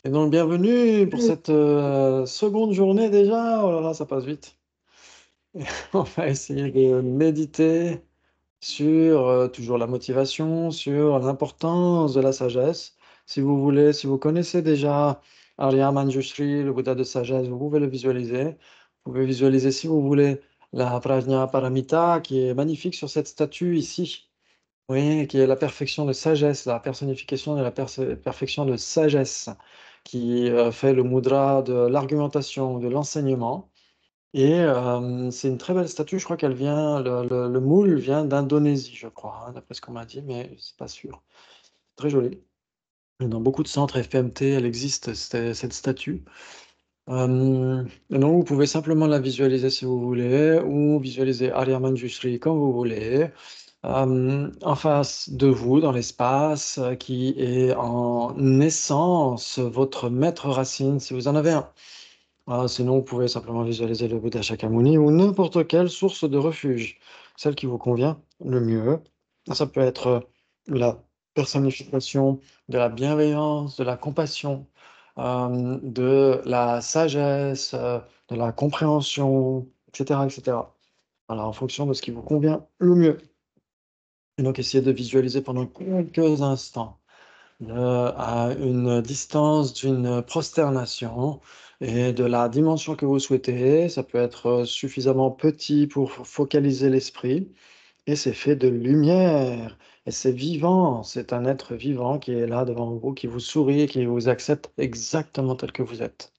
Et donc, bienvenue pour cette seconde journée déjà. Oh là là, ça passe vite. On va essayer de méditer sur toujours la motivation, sur l'importance de la sagesse. Si vous voulez, si vous connaissez déjà Arya Manjushri, le Bouddha de sagesse, vous pouvez le visualiser. Vous pouvez visualiser, si vous voulez, la Prajna Paramita qui est magnifique sur cette statue ici. Oui, qui est la perfection de sagesse, la personnification de la perfection de sagesse, qui fait le mudra de l'argumentation, de l'enseignement. Et c'est une très belle statue, je crois qu'elle vient, le moule vient d'Indonésie, je crois, hein, d'après ce qu'on m'a dit, mais c'est pas sûr. Très jolie. Et dans beaucoup de centres FMT, elle existe, cette statue. Et donc, vous pouvez simplement la visualiser si vous voulez, ou visualiser Arya Manjushri comme vous voulez. En face de vous, dans l'espace, qui est en essence votre maître racine, si vous en avez un. Sinon, vous pouvez simplement visualiser le Bouddha Shakyamuni ou n'importe quelle source de refuge, celle qui vous convient le mieux. Ça peut être la personnification de la bienveillance, de la compassion, de la sagesse, de la compréhension, etc., etc. Voilà, en fonction de ce qui vous convient le mieux. Et donc, essayez de visualiser pendant quelques instants, à une distance d'une prosternation et de la dimension que vous souhaitez. Ça peut être suffisamment petit pour focaliser l'esprit. Et c'est fait de lumière. Et c'est vivant. C'est un être vivant qui est là devant vous, qui vous sourit, qui vous accepte exactement tel que vous êtes.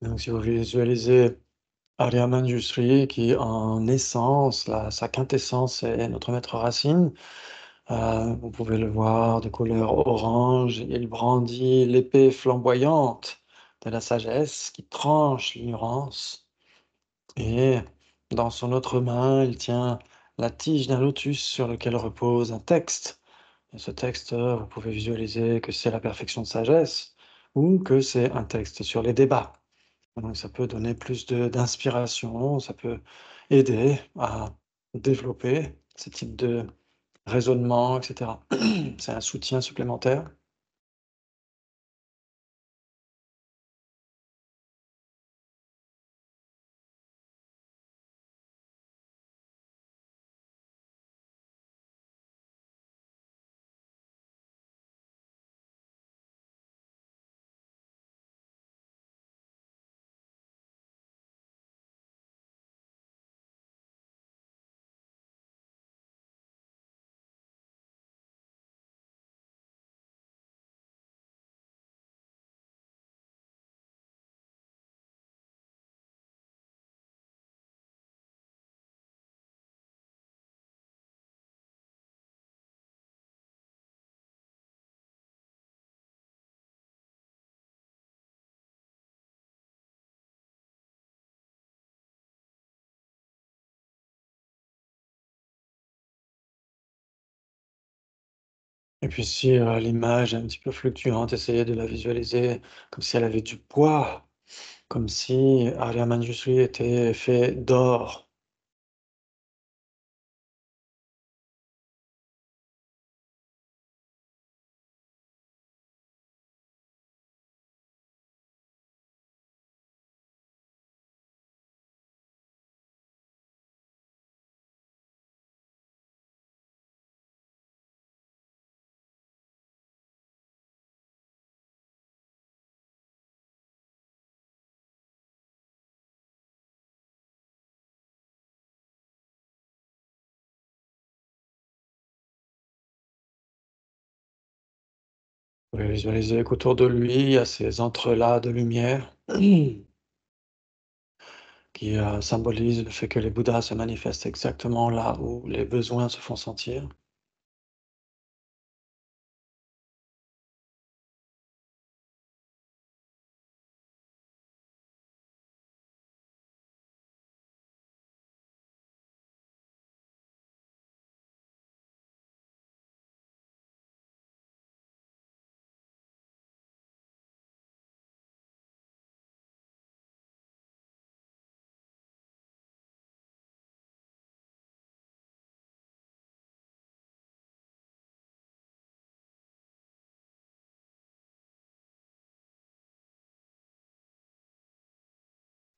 Donc, si vous visualisez Aryaman Jusri, qui en essence, sa quintessence est notre maître racine. Vous pouvez le voir de couleur orange. Il brandit l'épée flamboyante de la sagesse qui tranche l'ignorance. Et dans son autre main, il tient la tige d'un lotus sur lequel repose un texte. Et ce texte, vous pouvez visualiser que c'est la perfection de sagesse ou que c'est un texte sur les débats. Donc ça peut donner plus d'inspiration, ça peut aider à développer ce type de raisonnement, et cetera. C'est un soutien supplémentaire. Et puis si, l'image est un petit peu fluctuante, essayez de la visualiser comme si elle avait du poids, comme si Arya Manjushri était fait d'or. Vous pouvez visualiser qu'autour de lui, il y a ces entrelacs de lumière qui, symbolisent le fait que les Bouddhas se manifestent exactement là où les besoins se font sentir.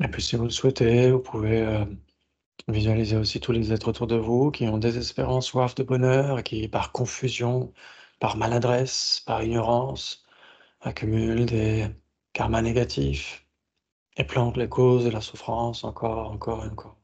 Et puis si vous le souhaitez, vous pouvez, visualiser aussi tous les êtres autour de vous qui ont désespérément soif de bonheur et qui, par confusion, par maladresse, par ignorance, accumulent des karmas négatifs et plantent les causes de la souffrance encore, encore et encore.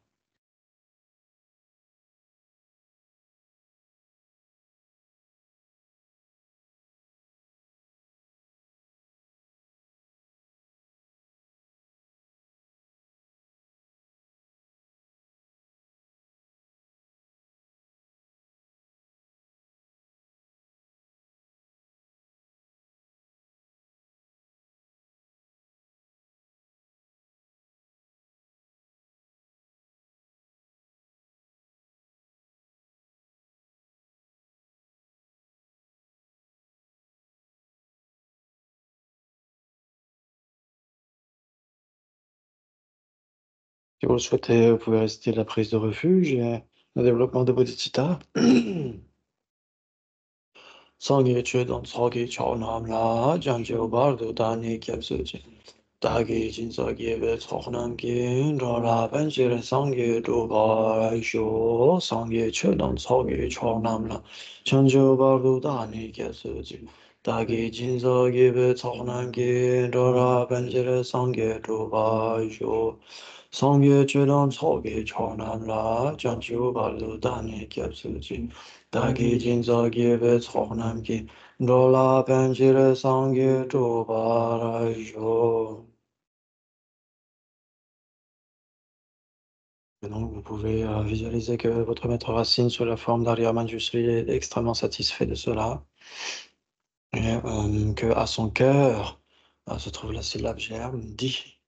Si vous le souhaitez, vous pouvez rester la prise de refuge et le développement de bodhicitta. Sangye Chödon Tsogi Chonamla Janjo Bardo Dani Kyabsuji Dagi Jinzagi Tsoknamki Rola Banjir Sangye Duba Sho Sangye Chödon Tsogi Chonamla Janjo Bardo Dani Kyabsuji Dagi Jinzagi Tsoknamki Rola Banjir Sangye Duba Sho Sangye Chödon Tsogi Chonamla Janjo Bardo Dani Kyabsuji Dagi Jinzagi Tsoknamki Dola Penjire Sangye Chobarajo. Et donc, vous pouvez visualiser que votre maître racine sous la forme d'Arya Manjushri est extrêmement satisfait de cela. Et que à son cœur se trouve la syllabe germe Di.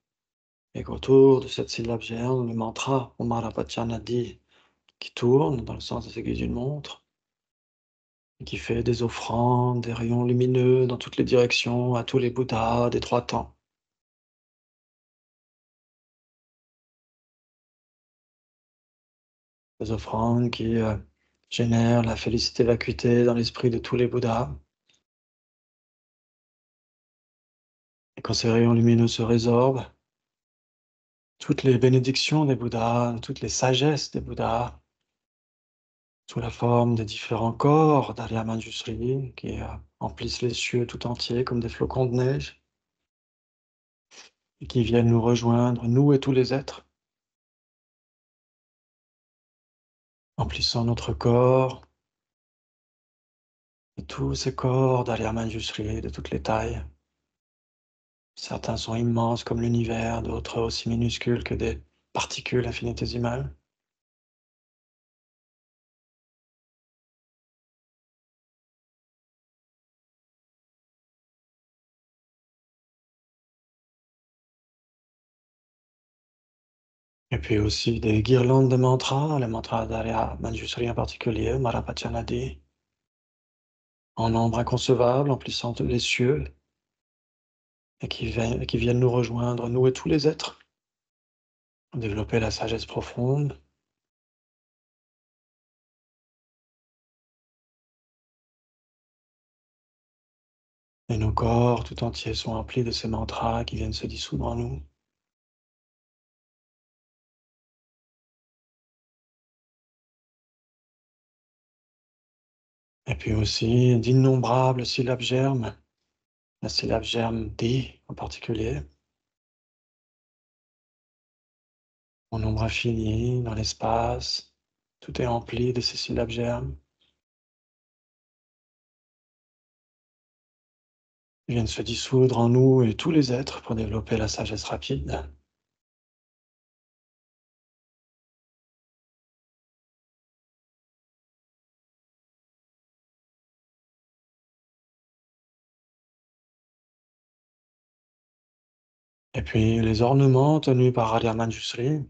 Et qu'autour de cette syllabe germe, le mantra Omarapachana Di qui tourne dans le sens des aiguilles d'une montre, et qui fait des offrandes, des rayons lumineux dans toutes les directions à tous les Bouddhas des trois temps. Des offrandes qui génèrent la félicité vacuité dans l'esprit de tous les Bouddhas. Et quand ces rayons lumineux se résorbent, toutes les bénédictions des Bouddhas, toutes les sagesses des Bouddhas, sous la forme des différents corps d'Arya Manjushri qui emplissent les cieux tout entiers comme des flocons de neige et qui viennent nous rejoindre, nous et tous les êtres, emplissant notre corps et tous ces corps d'Arya Manjushri de toutes les tailles. Certains sont immenses comme l'univers, d'autres aussi minuscules que des particules infinitésimales. Et puis aussi des guirlandes de mantras, les mantras d'Arya Manjushri en particulier, Marapachanadi, en nombre inconcevable, emplissant tous les cieux, et qui viennent nous rejoindre, nous et tous les êtres, développer la sagesse profonde, et nos corps tout entiers sont remplis de ces mantras qui viennent se dissoudre en nous. Et puis aussi d'innombrables syllabes germes, la syllabe germe D en particulier, en nombre infini, dans l'espace, tout est rempli de ces syllabes germes. viennent se dissoudre en nous et tous les êtres pour développer la sagesse rapide. Et puis les ornements tenus par Radha Manjushri,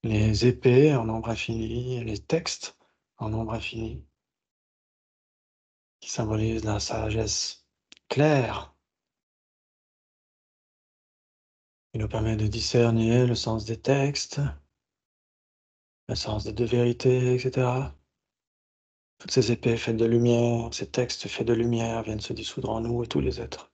les épées en nombre infini, les textes en nombre infini, qui symbolisent la sagesse claire, qui nous permet de discerner le sens des textes, le sens des deux vérités, etc. Toutes ces épées faites de lumière, ces textes faits de lumière viennent se dissoudre en nous et tous les êtres.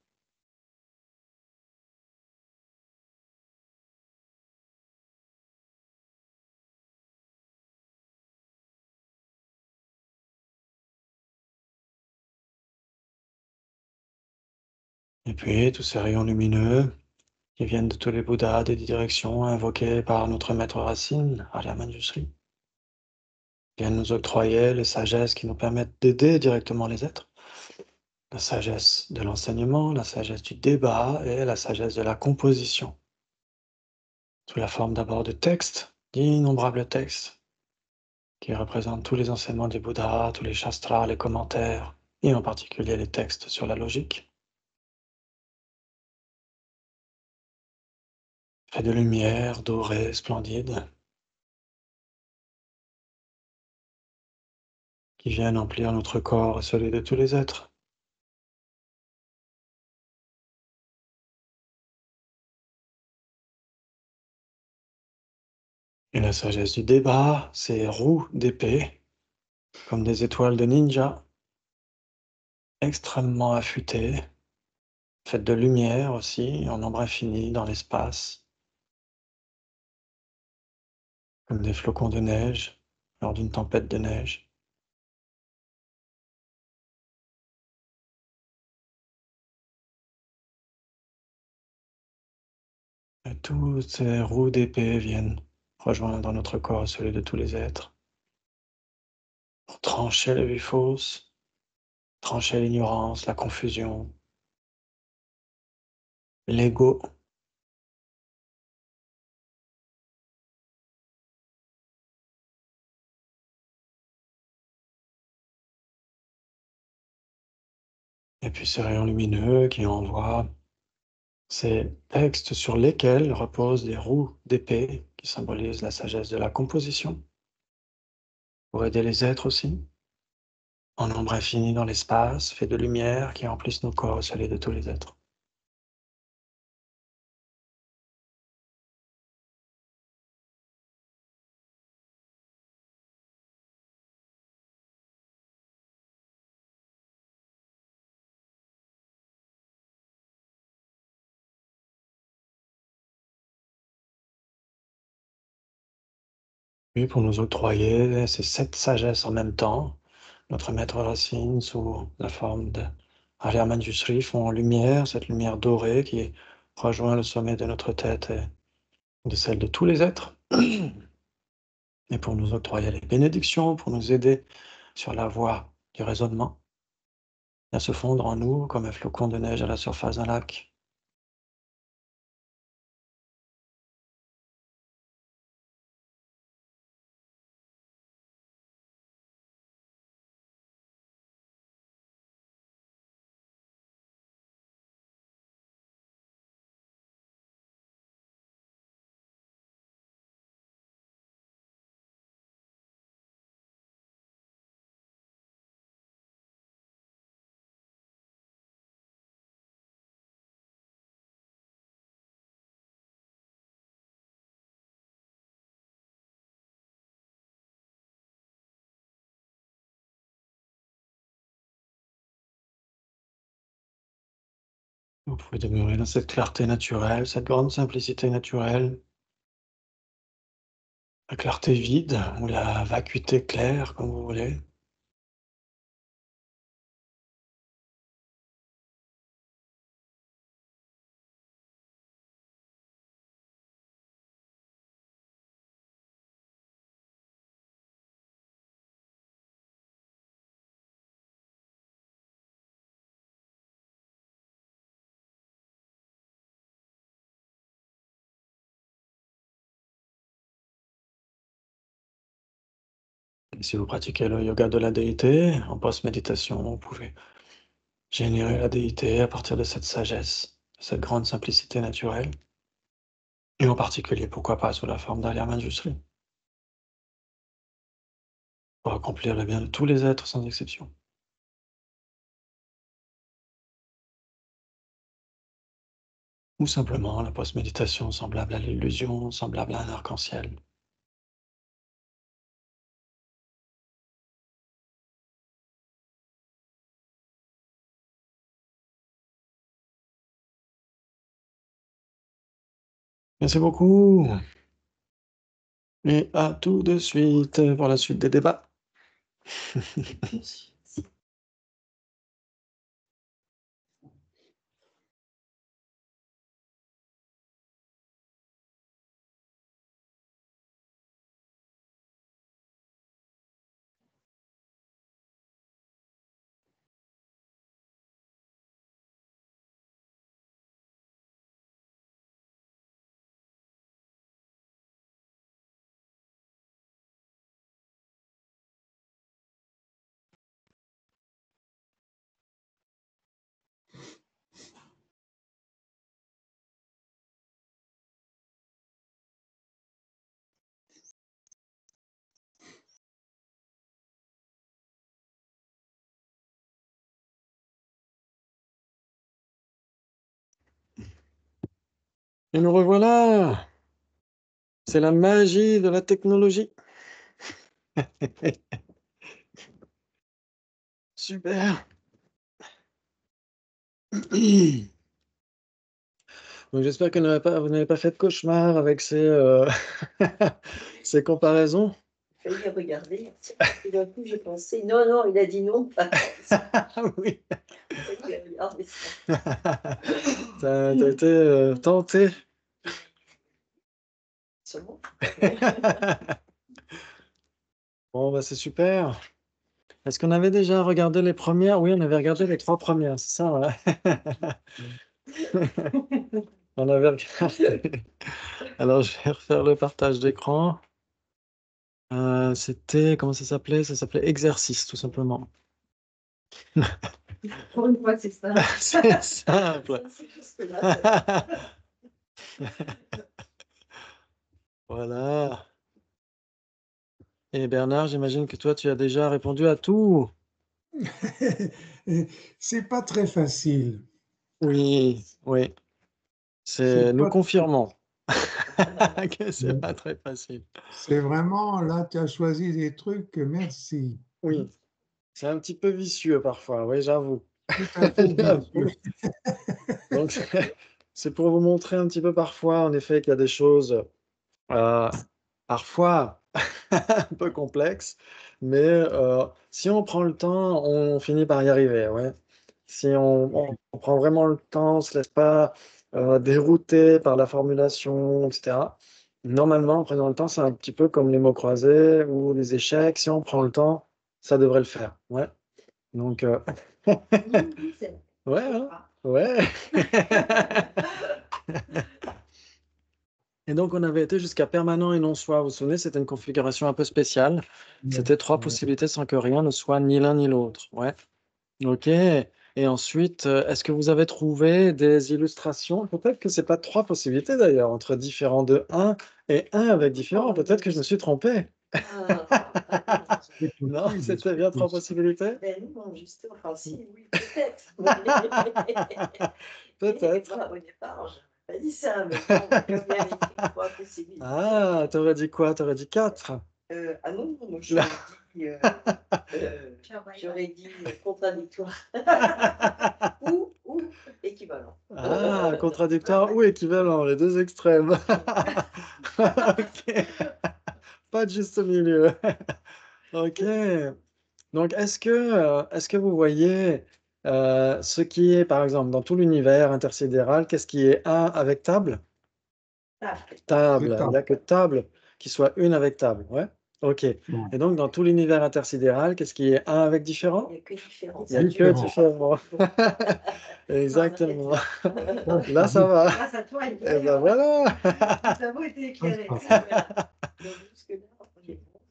Et puis tous ces rayons lumineux qui viennent de tous les Bouddhas des 10 directions invoqués par notre maître racine, Arya Manjushri, viennent nous octroyer les sagesses qui nous permettent d'aider directement les êtres. La sagesse de l'enseignement, la sagesse du débat et la sagesse de la composition, sous la forme d'abord de textes, d'innombrables textes, qui représentent tous les enseignements des Bouddhas, tous les shastras, les commentaires, et en particulier les textes sur la logique, faits de lumière, dorés, splendides, qui viennent emplir notre corps et celui de tous les êtres. Et la sagesse du débat, ces roues d'épée, comme des étoiles de ninja, extrêmement affûtées, faites de lumière aussi, en nombre infini dans l'espace, comme des flocons de neige lors d'une tempête de neige. Et toutes ces roues d'épée viennent rejoindre notre corps, celui de tous les êtres, pour trancher les vues fausses, trancher l'ignorance, la confusion, l'ego, et puis ces rayons lumineux qui envoient ces textes sur lesquels reposent des roues d'épée qui symbolisent la sagesse de la composition, pour aider les êtres aussi, en nombre infini dans l'espace, fait de lumière qui emplissent nos corps, celui de tous les êtres. Puis pour nous octroyer ces 7 sagesses en même temps, notre maître racine, sous la forme de Arya Manjushri, font en lumière, cette lumière dorée qui rejoint le sommet de notre tête et de celle de tous les êtres. Et pour nous octroyer les bénédictions, pour nous aider sur la voie du raisonnement, à se fondre en nous comme un flocon de neige à la surface d'un lac. Vous pouvez demeurer dans cette clarté naturelle, cette grande simplicité naturelle, la clarté vide ou la vacuité claire, comme vous voulez. Si vous pratiquez le yoga de la déité, en post-méditation, vous pouvez générer la déité à partir de cette sagesse, de cette grande simplicité naturelle, et en particulier, pourquoi pas, sous la forme d'Arya Manjushri, pour accomplir le bien de tous les êtres sans exception. Ou simplement la post-méditation semblable à l'illusion, semblable à un arc-en-ciel. Merci beaucoup. Et à tout de suite pour la suite des débats. Et nous revoilà. C'est la magie de la technologie. Super. Donc j'espère que vous n'avez pas fait de cauchemar avec ces comparaisons. Il fallait regarder. Et d'un coup, j'ai pensé, non, il a dit non. Oui. Regardez ça. T'as été tenté. C'est bon. Bon, bah c'est super. Est-ce qu'on avait déjà regardé les premières? Oui, on avait regardé les 3 premières, c'est ça, ouais. On avait regardé. Alors, je vais refaire le partage d'écran. C'était, comment ça s'appelait? Ça s'appelait exercice, tout simplement. Pour une fois, c'est ça. C'est simple. C'est juste là. Voilà. Et Bernard, j'imagine que toi, tu as déjà répondu à tout. C'est pas très facile. Oui, oui. C'est Nous pas- confirmons que c'est pas très facile. C'est vraiment, là, tu as choisi des trucs, merci. Oui, c'est un petit peu vicieux parfois, oui, j'avoue. Tout à fait bien sûr. Donc, c'est pour vous montrer un petit peu parfois, en effet, qu'il y a des choses parfois un peu complexes, mais si on prend le temps, on finit par y arriver, ouais. Si on prend vraiment le temps, on ne se laisse pas dérouter par la formulation, etc. Normalement, en prenant le temps, c'est un petit peu comme les mots croisés ou les échecs. Si on prend le temps, ça devrait le faire. Ouais. Donc, ouais, hein, ouais. Et donc, on avait été jusqu'à permanent et non soit. Vous vous souvenez, c'était une configuration un peu spéciale. C'était 3 possibilités sans que rien ne soit ni l'un ni l'autre. Ouais. OK. Et ensuite, est-ce que vous avez trouvé des illustrations? Peut-être que c'est pas 3 possibilités d'ailleurs, entre différents de 1 et 1 avec différent. Peut-être que je me suis trompé. Non, c'était bien 3 possibilités? Ben non, justement, enfin si, oui, peut-être. Peut-être. Moi, au départ, je n'avais pas dit ça, mais bon, comme il y avait écrit 3 possibilités. Ah, t'aurais dit quoi? T'aurais dit 4? Ah non, moi j'aurais dit contradictoire. ou équivalent. Ah, contradictoire ou équivalent, les 2 extrêmes. OK. Pas de juste milieu. OK. Donc est-ce que vous voyez, ce qui est, par exemple, dans tout l'univers intersidéral, qu'est-ce qui est 1 avec table? Table. Il n'y a que table qui soit une avec table, ouais? OK. Bon. Et donc dans tout l'univers intersidéral, qu'est-ce qui est 1 avec différent? Il n'y a que différent. Il n'y a que différent. Exactement. Là, ça va. Grâce à toi, Et ben voilà. nous avons été éclairés.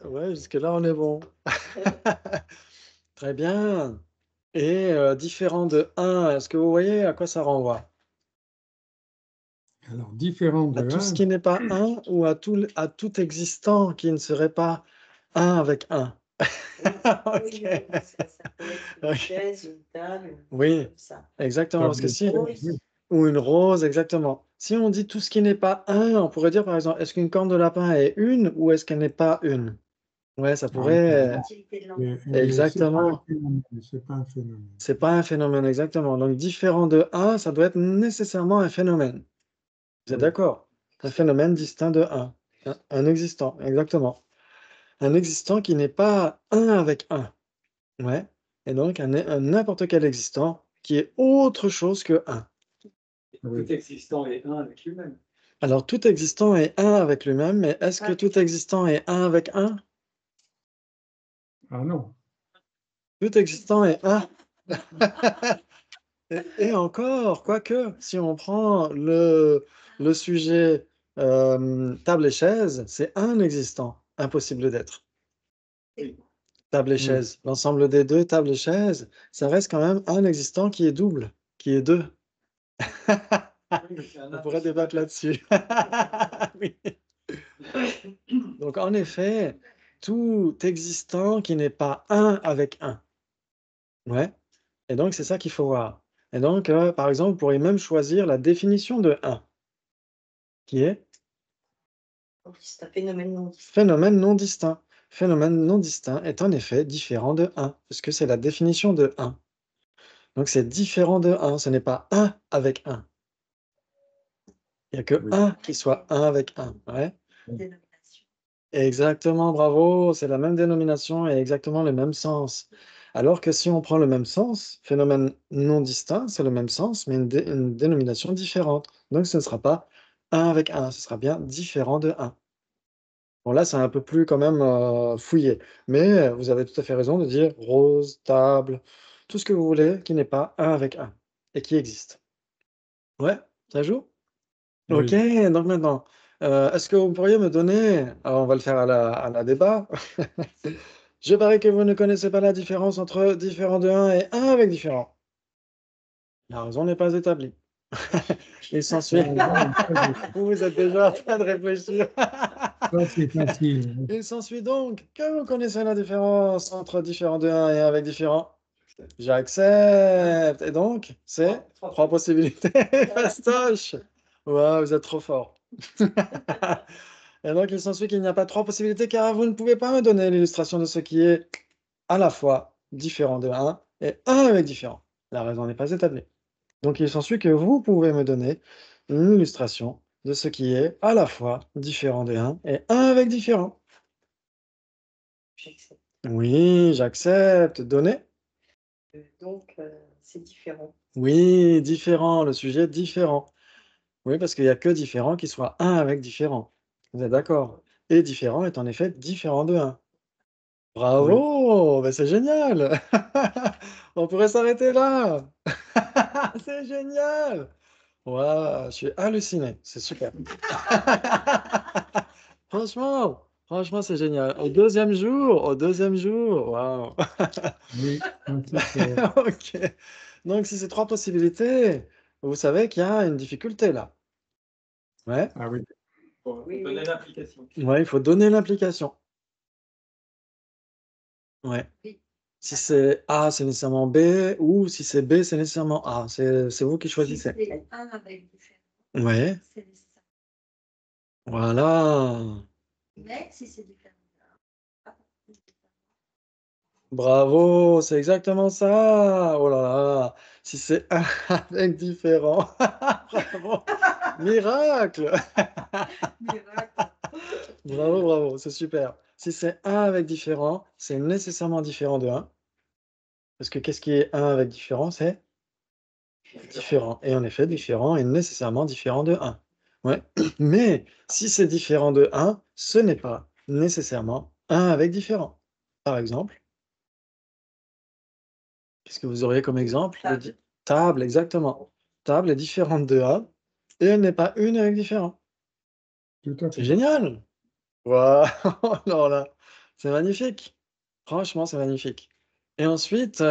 Ouais, Ouais, jusque-là, on est bon. Très bien. Et différent de 1, est-ce que vous voyez à quoi ça renvoie? Alors, différent À de tout ce 1, qui n'est pas 1 ou à tout existant qui ne serait pas 1 avec 1? Oui, OK. ça peut être une OK. chaise, une table, Oui, comme ça. exactement, parce que table, si Oui. oui. ou une rose, exactement. Si on dit tout ce qui n'est pas 1, on pourrait dire, par exemple, est-ce qu'une corne de lapin est une ou est-ce qu'elle n'est pas une? Ouais, ça Ah, pourrait Utilité de et, langage. c'est pas un exactement. phénomène, c'est pas un phénomène. C'est pas un phénomène, exactement. Donc différent de 1, ça doit être nécessairement un phénomène. Vous êtes Oui. d'accord? Un phénomène distinct de 1. Un existant, exactement. Un existant qui n'est pas 1 avec 1. Ouais. Et donc un n'importe quel existant qui est autre chose que 1. Oui. Tout existant est un avec lui-même. Alors tout existant est 1 avec lui-même, mais est-ce que tout existant est 1 avec 1? Ah non. Tout existant est 1. Et encore, quoique, si on prend le sujet table et chaise, c'est un existant, impossible d'être. Oui. Table et Oui. chaise, l'ensemble des deux tables et chaises, ça reste quand même un existant qui est double, qui est 2. On pourrait débattre là-dessus. Oui. Donc en effet, tout existant qui n'est pas 1 avec 1. Ouais. Et donc c'est ça qu'il faut voir. Et donc, par exemple, vous pourriez même choisir la définition de 1, qui est Oui, c'est un phénomène non distinct. phénomène non distinct. Phénomène non distinct est en effet différent de 1, puisque c'est la définition de 1. Donc c'est différent de 1, ce n'est pas 1 avec 1. Il n'y a que Oui. 1 qui soit 1 avec 1. Ouais. Dénomination. Exactement, bravo, c'est la même dénomination et exactement le même sens. Alors que si on prend le même sens, phénomène non distinct, c'est le même sens, mais une dénomination différente. Donc ce ne sera pas 1 avec 1, ce sera bien différent de 1. Bon là, c'est un peu plus quand même, fouillé, mais vous avez tout à fait raison de dire rose, table, tout ce que vous voulez qui n'est pas 1 avec 1 et qui existe. Ouais, ça joue? OK, Oui. donc maintenant, est-ce que vous pourriez me donner alors on va le faire à la débat. Je parie que vous ne connaissez pas la différence entre différent de 1 et 1 avec différent. La raison n'est pas établie. Il s'ensuit vous êtes déjà en train de réfléchir. Ça, c'est facile. Il s'ensuit donc que vous connaissez la différence entre différent de 1 et 1 avec différent. J'accepte. Et donc, c'est 3 possibilités. Fastoche. Waouh, vous êtes trop fort. Et donc, il s'ensuit qu'il n'y a pas 3 possibilités car vous ne pouvez pas me donner l'illustration de ce qui est à la fois différent de 1 et 1 avec différent. La raison n'est pas établie. Donc, il s'ensuit que vous pouvez me donner une illustration de ce qui est à la fois différent de 1 et 1 avec différent. J'accepte. Oui, j'accepte. Donner? Donc, c'est différent. Oui, différent, le sujet différent. Oui, parce qu'il n'y a que différent qui soit 1 avec différent. Vous êtes d'accord? Et différent est en effet différent de 1. Oui. Bravo! Bah, c'est génial! On pourrait s'arrêter là! C'est génial! Waouh, je suis halluciné, c'est super. Franchement, c'est génial. Au deuxième jour, waouh! Oui. Ça, c'est clair. OK. Donc si c'est 3 possibilités, vous savez qu'il y a une difficulté là. Ouais, Ah oui. Pour Oui, donner oui. l'application. ouais, il faut donner l'implication. Ouais. Oui. Si c'est A, c'est nécessairement B ou si c'est B, c'est nécessairement A. C'est vous qui Si choisissez. c'est un avec différent, Ouais, c'est nécessaire. voilà. Mais si c'est différent, pas différent. Bravo, c'est exactement ça. Oh là là. Si c'est un avec différent. Bravo. Miracle. Miracle. Bravo, bravo, c'est super. Si c'est un avec différent, c'est nécessairement différent de 1. Parce que qu'est-ce qui est un avec différent? C'est différent. Et en effet, différent est nécessairement différent de 1. Ouais. Mais si c'est différent de 1, ce n'est pas nécessairement un avec différent. Par exemple, qu'est-ce que vous auriez comme exemple? Table. Table, exactement. Table est différente de 1 et elle n'est pas une avec différent. Tout à C'est fait. génial! Waouh! Alors là, C'est magnifique. Franchement, c'est magnifique. Et ensuite,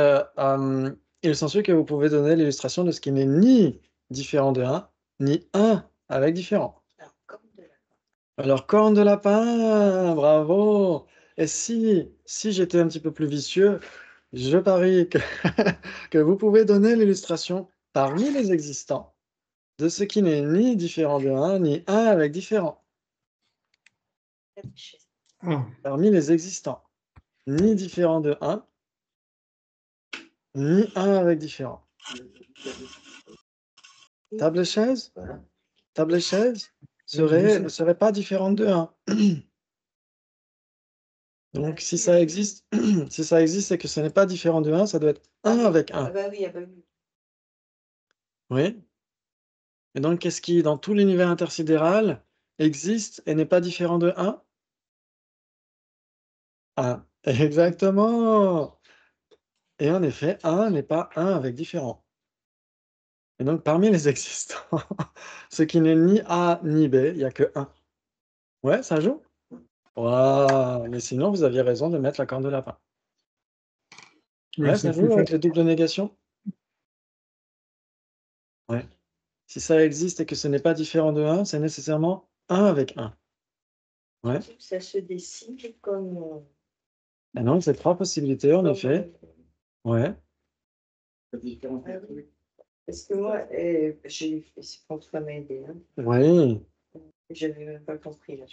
il s'ensuit que vous pouvez donner l'illustration de ce qui n'est ni différent de 1, ni 1 avec différent. Alors, comme de la Alors, corne de lapin, bravo. Et si j'étais un petit peu plus vicieux, je parie que, que vous pouvez donner l'illustration parmi les existants de ce qui n'est ni différent de 1, ni 1 avec différent. Ah, Parmi les existants, ni différent de 1, ni 1 avec différent. Table et chaise? Table et chaise ne serait pas différente de 1. Donc, si ça existe, si ça existe et que ce n'est pas différent de 1, ça doit être 1 avec 1. Ah bah oui, ah bah oui. Oui. Et donc, qu'est-ce qui, dans tout l'univers intersidéral, existe et n'est pas différent de 1? 1. Exactement. Et en effet, 1 n'est pas 1 avec différent. Et donc, parmi les existants, ce qui n'est ni A ni B, il n'y a que 1. Ouais, ça joue? Waouh! Mais sinon, vous aviez raison de mettre la corne de lapin. oui, Ouais, c'est ça plus joue avec facile. les doubles négations? Ouais. Si ça existe et que ce n'est pas différent de 1, c'est nécessairement 1 avec 1. Ouais. Ça se dessine comme. Et donc, c'est 3 possibilités, en effet. Ouais. Parce que moi, j'ai fait, c'est François m'a aidé. Hein. Oui. J'avais même pas compris. Là,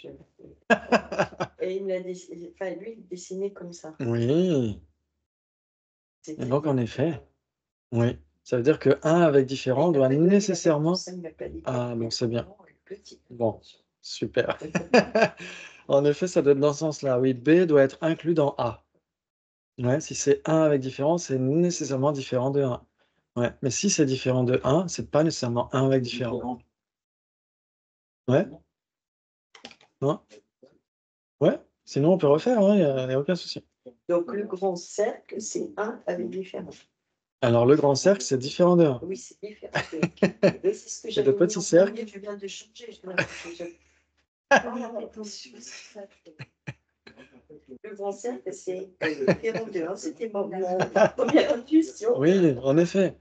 et il me l'a dessiné, enfin, lui, il dessinait comme ça. Oui. Et C'était donc, en des- effet, oui. Ça veut dire que 1 avec différent doit nécessairement... Ça, il m'a pas dit Ah, donc c'est bien. petit. Bon, super. En effet, ça doit être dans ce sens-là. Oui, B doit être inclus dans A. Ouais, si c'est 1 avec différent, c'est nécessairement différent de 1. Ouais, mais si c'est différent de 1, c'est pas nécessairement 1 avec différent. Ouais? Non? Ouais? Sinon, on peut refaire, il n'y a aucun souci. Donc, le grand cercle, c'est 1 avec différent. Alors, le grand cercle, c'est différent de 1. Oui, c'est différent. C'est ce que Et j'avais le petit mis en cercle? premier, je viens de changer. Le grand cercle, c'est différent de 1. C'était ma première intuition. Oui, en effet.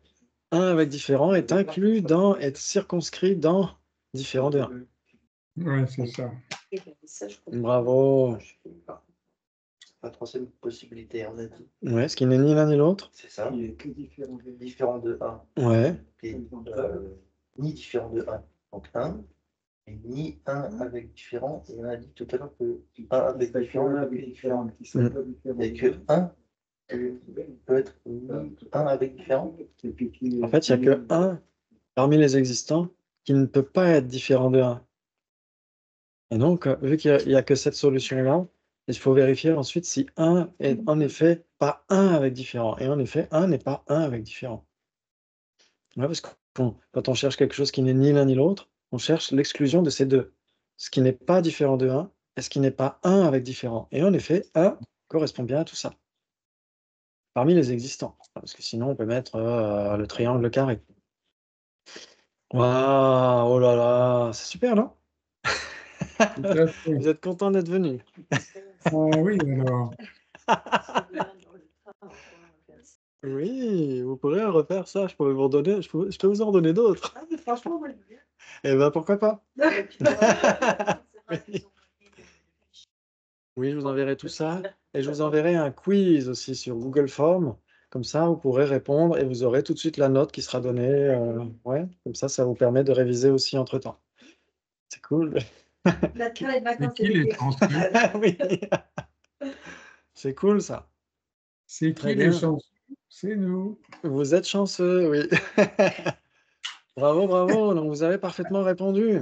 1 avec différent est inclus dans, est circonscrit dans différent de 1. Oui, c'est ça. Ça, je comprends. Bravo. La troisième possibilité, on a dit. Ouais, ce qui n'est ni l'un ni l'autre. C'est ça. Différent de 1. Ouais. Et, ni différent de 1. Donc 1. Et ni 1 avec différent. Et on a dit tout à l'heure que 1 avec différent n'est que différent. Et que 1 peut être ni 1 avec différent. En fait, il n'y a que 1 parmi les existants qui ne peut pas être différent de 1. Et donc, vu qu'il n'y a que cette solution-là, il faut vérifier ensuite si 1 est en effet pas 1 avec différent. Et en effet, 1 n'est pas 1 avec différent. Ouais, parce que quand on cherche quelque chose qui n'est ni l'un ni l'autre, on cherche l'exclusion de ces deux. Ce qui n'est pas différent de 1 et ce qui n'est pas 1 avec différent. Et en effet, 1 correspond bien à tout ça. Parmi les existants. Parce que sinon, on peut mettre le triangle, le carré. Waouh, oh là là, c'est super, non? Tout à fait. Vous êtes content d'être venu? Ah oui, alors. Oui, vous pourrez refaire ça. Je peux vous en donner d'autres. Ah, mais franchement, moi, je veux bien. Eh ben, pourquoi pas? Non, mais puis, Oui, je vous enverrai tout ça. Et je vous enverrai un quiz aussi sur Google Form. Comme ça, vous pourrez répondre et vous aurez tout de suite la note qui sera donnée. Ouais, comme ça vous permet de réviser aussi entre-temps. C'est cool. La train et vacances, C'est qui les chanceux? Oui. C'est cool, ça. C'est Très qui bien. les chanceux? C'est nous. Vous êtes chanceux, oui. Bravo, bravo. Donc, vous avez parfaitement répondu.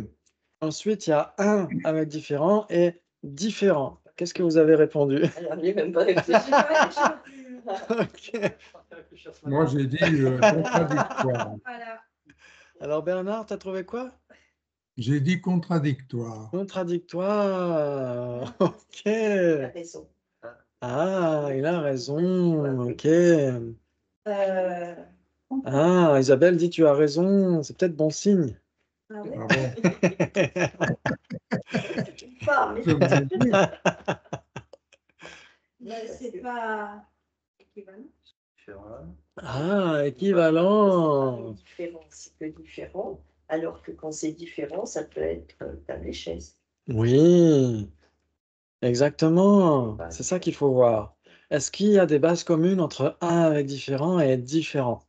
Ensuite, il y a 1 avec différent et différent. Qu'est-ce que vous avez répondu? Alors, j'ai même pas réfléchi. Ok. Moi, j'ai dit contradictoire. Voilà. Alors, Bernard, tu as trouvé quoi? J'ai dit contradictoire. Contradictoire. Ok. Il a raison. Ah, il a raison. Ok. Euh, Ah, Isabelle dit tu as raison. C'est peut-être bon signe. ah ouais. Ah bon? Pas, mais Je vous ai dit. Équivalent. Différent. Ah, équivalent. Différent, c'est que différent, alors que quand c'est différent, ça peut être table et chaise. Oui, exactement. C'est ça qu'il faut voir. Est-ce qu'il y a des bases communes entre un avec différent et différent?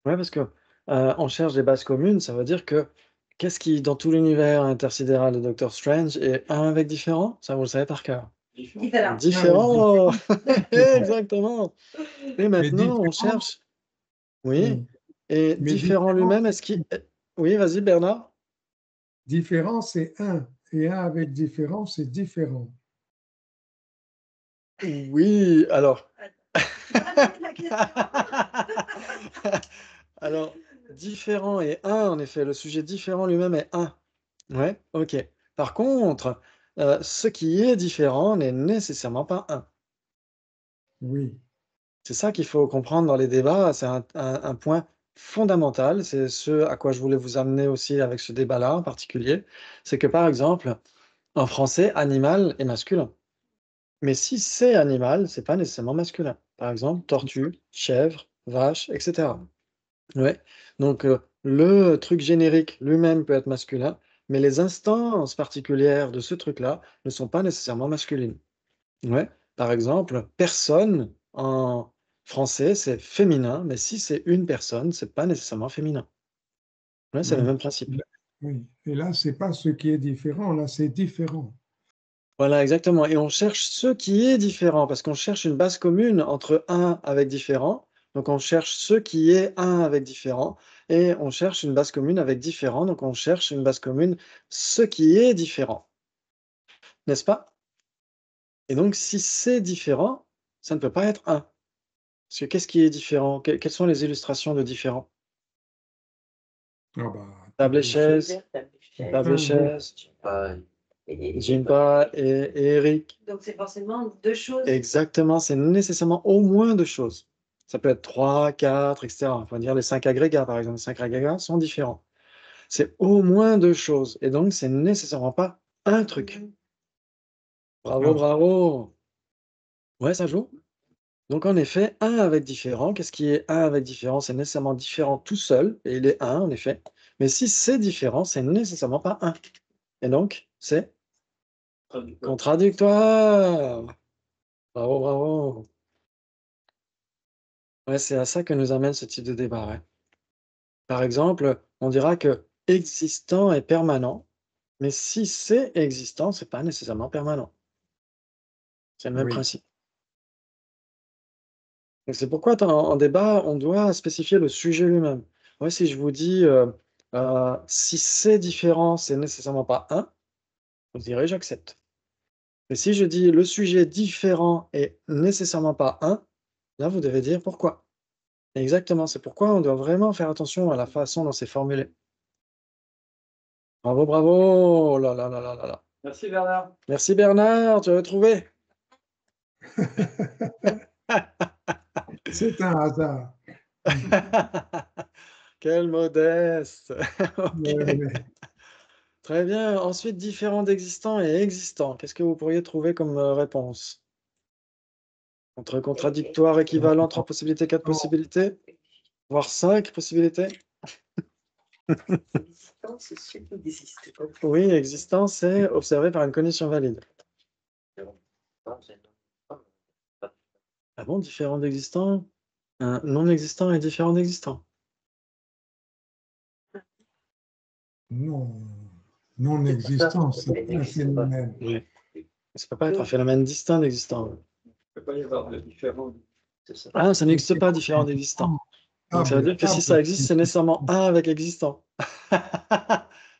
Ouais, parce que on cherche des bases communes, ça veut dire que qu'est-ce qui, dans tout l'univers intersidéral de Doctor Strange, est un avec différent? Ça, vous le savez par cœur. Différent. Différent! Exactement. Et Mais maintenant, on différent, cherche. Oui. Et mais différent lui-même, est-ce qu'il. Oui, vas-y, Bernard. différent, c'est un. Et un avec différent, c'est différent. Oui, alors. Répète la question. Alors, différent et un, en effet, le sujet différent lui-même est un. Ouais, ok. Par contre, ce qui est différent n'est nécessairement pas un. Oui. C'est ça qu'il faut comprendre dans les débats, c'est un point fondamental, c'est ce à quoi je voulais vous amener aussi avec ce débat-là en particulier. C'est que, par exemple, en français, animal est masculin. Mais si c'est animal, c'est pas nécessairement masculin. Par exemple, tortue, chèvre, vache, et cetera. Ouais, donc le truc générique lui-même peut être masculin, mais les instances particulières de ce truc-là ne sont pas nécessairement masculines. Ouais, par exemple, personne en français, c'est féminin, mais si c'est une personne, c'est pas nécessairement féminin. Ouais, c'est le Oui. même principe. Oui. Et là, c'est pas ce qui est différent, là, c'est différent. Voilà, exactement. Et on cherche ce qui est différent, parce qu'on cherche une base commune entre un avec différent. Donc on cherche ce qui est un avec différent, et on cherche une base commune avec différent. Donc on cherche une base commune ce qui est différent. N'est-ce pas? Et donc si c'est différent, ça ne peut pas être un. Parce que qu'est-ce qui est différent? Quelles sont les illustrations de différent? Ah bah, Table et table et chaise. chaise, Table et chaise. table et Oui. chaise, Pareil. Jimpa et Eric. Donc c'est forcément deux choses. Exactement, c'est nécessairement au moins 2 choses. Ça peut être 3, 4, et cetera. On va dire les 5 agrégats, par exemple. Les 5 agrégats sont différents. C'est au moins 2 choses et donc c'est nécessairement pas un truc. Bravo, Ah, bravo! Ouais, ça joue. Donc en effet, un avec différent, qu'est-ce qui est un avec différent? C'est nécessairement différent tout seul et il est un en effet. Mais si c'est différent, c'est nécessairement pas un et donc c'est contradictoire. Bravo, bravo. Ouais, c'est à ça que nous amène ce type de débat, ouais. Par exemple, on dira que existant est permanent, mais si c'est existant, c'est pas nécessairement permanent. C'est le même oui. principe. Donc c'est pourquoi en débat, on doit spécifier le sujet lui-même. Ouais, si je vous dis, si c'est différent, c'est nécessairement pas un, vous direz j'accepte. Mais si je dis le sujet différent est nécessairement pas un, là vous devez dire pourquoi. Exactement, c'est pourquoi on doit vraiment faire attention à la façon dont c'est formulé. Bravo, bravo! Oh là là là là là là. Merci Bernard. Merci Bernard, tu as trouvé. C'est un hasard. Quel modeste. OK. Ouais. Très bien. Ensuite, différent d'existant et existant. Qu'est-ce que vous pourriez trouver comme, réponse? Entre contradictoire, équivalent, 3 possibilités, 4 possibilités, voire 5 possibilités? Existant, c'est ce qui existe. Oui, existant, c'est observé par une condition valide. Non, c'est non. Ah bon, différent d'existant? Un non existant est différent d'existant? Non, non existant, c'est un phénomène. Oui. Ça peut pas être un phénomène distinct d'existant. Il ne peut pas y avoir de différence. C'est ça. Ah, ça n'existe pas différent d'existant. Donc ça veut dire que si ça existe, c'est nécessairement un avec existant.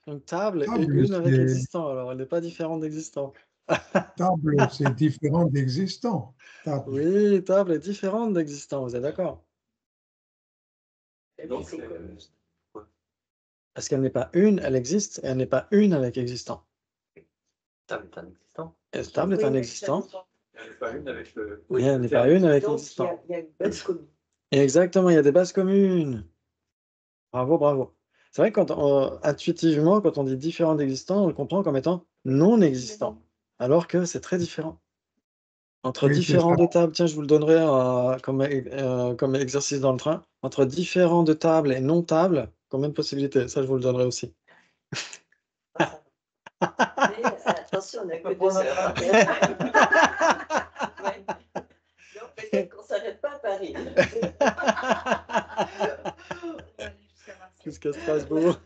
Donc table est Table, une avec c'est existant, alors elle n'est pas différente d'existant. table, c'est différent d'existant. Table. Oui, table est différente d'existant, vous êtes d'accord? Donc, Parce qu'elle n'est pas une, elle existe, et elle n'est pas une avec existant. table est un existant. Et table est un existant, Il n'y en a pas une avec le. et elle n'est pas une avec Donc l'existant. il y a une base commune. Exactement, il y a des bases communes. Bravo, bravo. C'est vrai que intuitivement, quand on dit différent d'existant, on le comprend comme étant non existant, alors que c'est très différent. Entre Oui, c'est différents ça. de tables, tiens, je vous le donnerai comme exercice dans le train. Entre différents de tables et non tables, combien de possibilités? Ça, je vous le donnerai aussi. Mais attention, on n'a que 2 heures. Hein. Ouais. Donc peut-être qu'on ne s'arrête pas à Paris. Jusqu'à Strasbourg.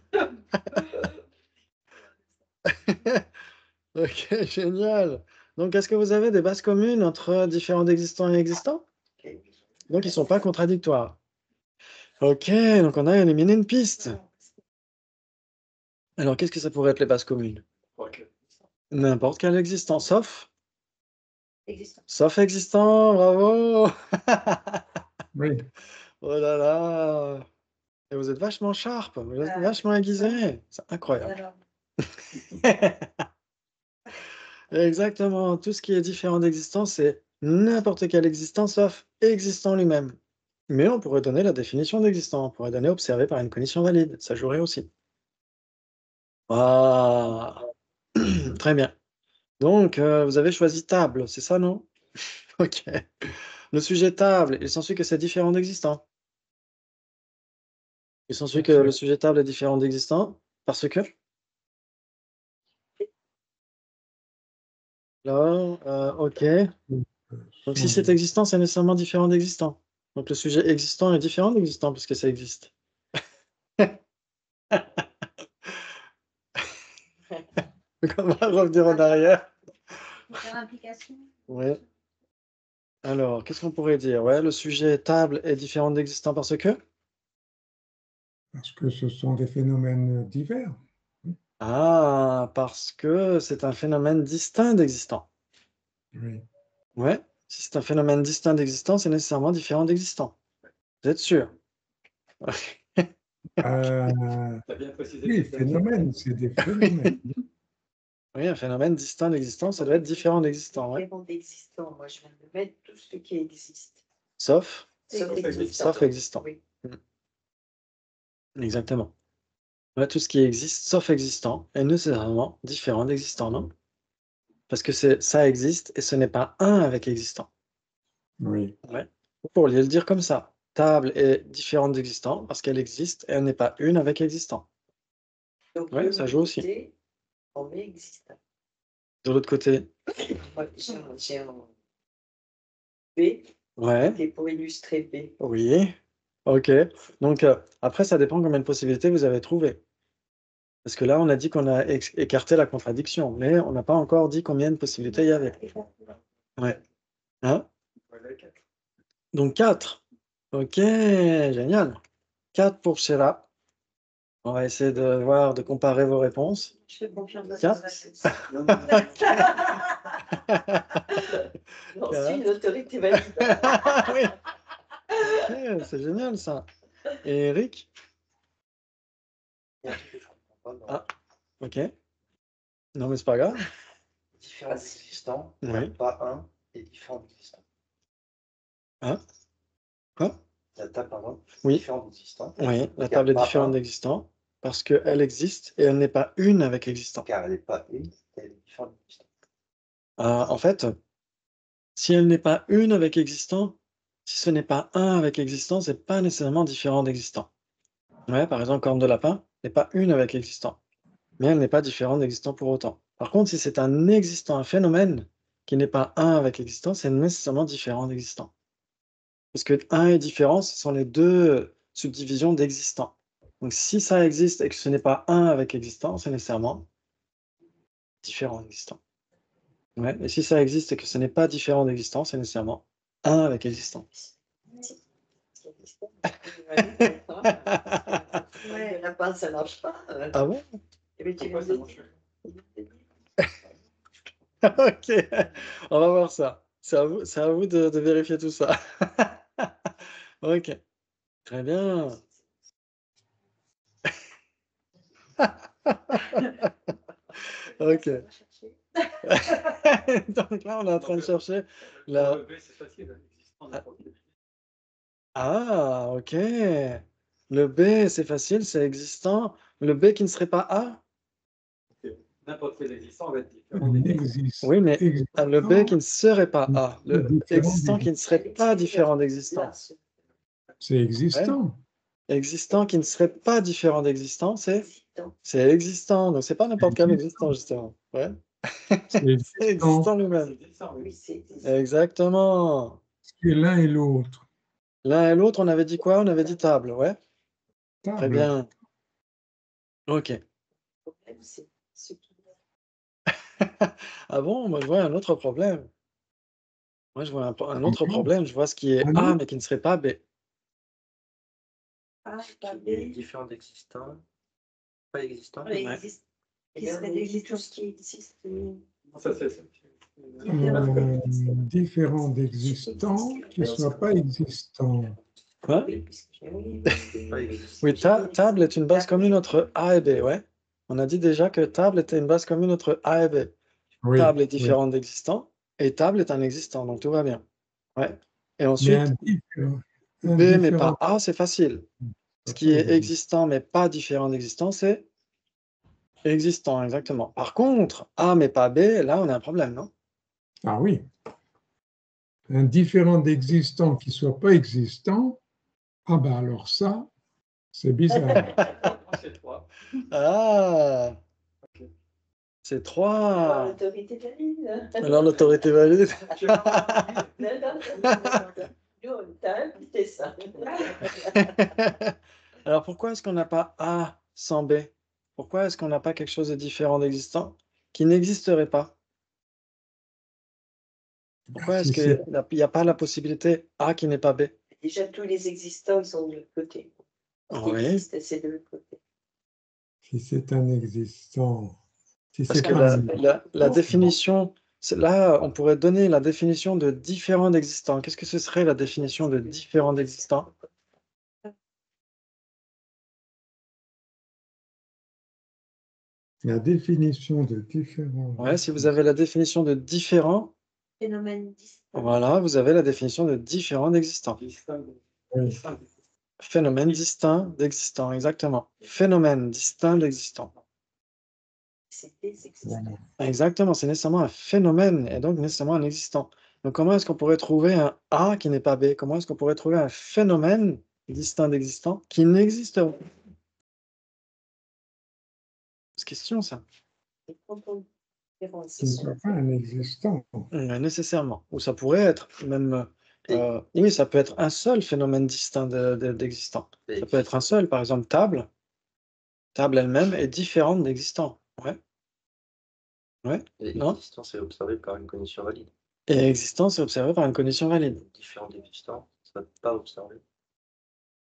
Ok, génial. Donc, est-ce que vous avez des bases communes entre différents existants et existants? Donc, ils ne sont pas contradictoires. Ok, donc on a éliminé une piste. Alors, qu'est-ce que ça pourrait être les bases communes? N'importe quel existant, sauf existant, bravo. Oui, Oh là là. Et vous êtes vachement sharp, vous êtes vachement aiguisé. C'est incroyable. Exactement, tout ce qui est différent d'existant, c'est n'importe quel existant sauf existant lui-même. Mais on pourrait donner la définition d'existant, on pourrait donner observé par une condition valide, ça jouerait aussi. Ah, très bien. Donc, vous avez choisi table, c'est ça, non? Ok. Le sujet table, il s'ensuit que c'est différent d'existant. Il s'ensuit que le sujet table est différent d'existant parce que là, ok. Donc si c'est existant, c'est nécessairement différent d'existant. Donc le sujet existant est différent d'existant puisque ça existe. On va revenir en arrière. Oui. Alors, qu'est-ce qu'on pourrait dire? Ouais, le sujet table est différent d'existant parce que? parce que ce sont des phénomènes divers. Ah, parce que c'est un phénomène distinct d'existant. Oui. Ouais, si c'est un phénomène distinct d'existant, c'est nécessairement différent d'existant. Vous êtes sûr? T'as bien précisé Oui, que c'était phénomènes, c'est des phénomènes. Oui, un phénomène distinct d'existant, ça doit être différent d'existant, ouais. Différent d'existant, moi je viens de mettre tout ce qui existe. Sauf Sauf existant. Sauf existant. Oui. Exactement. Ouais, tout ce qui existe, sauf existant, est nécessairement différent d'existant, non? Parce que ça existe et ce n'est pas un avec existant. Oui. Ouais. Vous pourriez le dire comme ça. Table est différente d'existant parce qu'elle existe et elle n'est pas une avec existant. Donc Ouais, de ça l'autre joue aussi. côté, on met existant. De l'autre côté, Moi, j'ai un B ouais, qui est pour illustrer B. oui, ok. Donc après, ça dépend combien de possibilités vous avez trouvé. Parce que là, on a dit qu'on a écarté la contradiction, mais on n'a pas encore dit combien de possibilités il y avait. Ouais. Hein? Donc 4. Ok, génial. 4 pour Sheila. On va essayer de voir, de comparer vos réponses. Je te confirme Tiens. ça. J'en suis une autorité valide. Oui. Ok, c'est génial ça. Et Eric? Il y a un truc que je comprends pas. Ah. Ok. Non, mais c'est pas grave. Différent d'existant, Oui. pas un et différent d'existant. Hein? Quoi? La table, par exemple, Oui. différent d'existant. Oui, la Il y a table est pas différente un. d'existant parce qu'elle existe et elle n'est pas une avec existant. Car elle n'est pas une, elle est différente d'existant. En fait, si elle n'est pas une avec existant, si ce n'est pas un avec existant, c'est pas nécessairement différent d'existant. Ouais, par exemple, corne de lapin n'est pas une avec existant, mais elle n'est pas différente d'existant pour autant. Par contre, si c'est un existant, un phénomène qui n'est pas un avec existant, c'est nécessairement différent d'existant. Parce que un et différent, ce sont les deux subdivisions d'existant. Donc si ça existe et que ce n'est pas un avec existant, c'est nécessairement différent d'existant. Ouais, et si ça existe et que ce n'est pas différent d'existant, c'est nécessairement un avec existant. Ouais, la pince, ça marche pas. Ah bon? Eh bien, tu Pourquoi viens ça de marche? Ok, on va voir ça. C'est à vous de vérifier tout ça. Ok, très bien. Ok. Donc là, on est en train de chercher la... Le B, c'est facile, existant n'importe quel. Ah, ok. Le B, c'est facile, c'est existant. Le B qui ne serait pas A? N'importe quel existant va être différent. Un existe. Oui, mais le B qui ne serait pas A, le Différent existant qui ne serait pas différent d'existant. Là, C'est existant. Existant qui ne serait pas différent d'existant, existant. c'est existant. Donc, c'est pas n'importe quel existant, justement. Ouais. C'est C'est existant. existant lui-même. C'est ça, oui. Oui, c'est existant. Exactement. C'est l'un et l'autre. L'un et l'autre, on avait dit quoi? On avait dit table, ouais. Très Table. bien. Ok. Le problème, c'est ce qui Ah bon? Moi, je vois un autre problème. Moi, je vois un autre bon? problème. Je vois ce qui est Un A, autre? mais qui ne serait pas B. A, pas B, Qui est différent d'existant, pas existant. qui existe, qui serait des- tout ce qui existe. Ça, c'est ça. Différent d'existant qui ne soit pas existant. Quoi? Oui, puisque j'ai- oui, Pas existant. Oui, table est une base commune entre A et B, ouais. On a dit déjà que table était une base commune entre A et B. Oui, Table est oui. différente d'existant et table est un existant, donc tout va bien. Ouais. Et Mais ensuite, un différent. B mais pas A, c'est facile. Ce qui est existant mais pas différent d'existant, c'est existant, exactement. Par contre, A mais pas B, là on a un problème, non? Ah oui. Un différent d'existant qui ne soit pas existant, ah ben alors ça, c'est bizarre. C'est 3. Ah, c'est Alors, 3. l'autorité valide. Alors l'autorité valide. Non, non. Nous, on t'a invité ça. Alors pourquoi est-ce qu'on n'a pas A sans B? Pourquoi est-ce qu'on n'a pas quelque chose de différent d'existant qui n'existerait pas? Pourquoi est-ce Si qu'il c'est n'y a pas la possibilité A qui n'est pas B? Déjà, tous les existants, ils sont de l'autre côté. Ce qui Oui, existe, c'est de l'autre côté. si c'est un existant, si parce c'est que pas un la existant, définition, là, on pourrait donner la définition de différent d'existant. Qu'est-ce que ce serait la définition de différent d'existant? la définition de différent. Ouais, si vous avez la définition de différent, Phénomène distinct. voilà, vous avez la définition de différent d'existant. Oui. Phénomène distinct d'existant, exactement. Phénomène distinct d'existant. C'est des existants. Voilà. Exactement, c'est nécessairement un phénomène et donc nécessairement un existant. Donc comment est-ce qu'on pourrait trouver un A qui n'est pas B? Comment est-ce qu'on pourrait trouver un phénomène distinct d'existant qui n'existe pas? C'est question ça. Et quand on Qui ne soit pas un existant. Nécessairement. Ou ça pourrait être même... oui, ça peut être un seul phénomène distinct d'existant. Ça peut être un seul, par exemple table. Table elle-même est différente d'existant. Ouais. Ouais. Et Non? l'existence est observée par une condition valide. Et existence est observée par une condition valide. Différent d'existant, ça ne peut pas observé.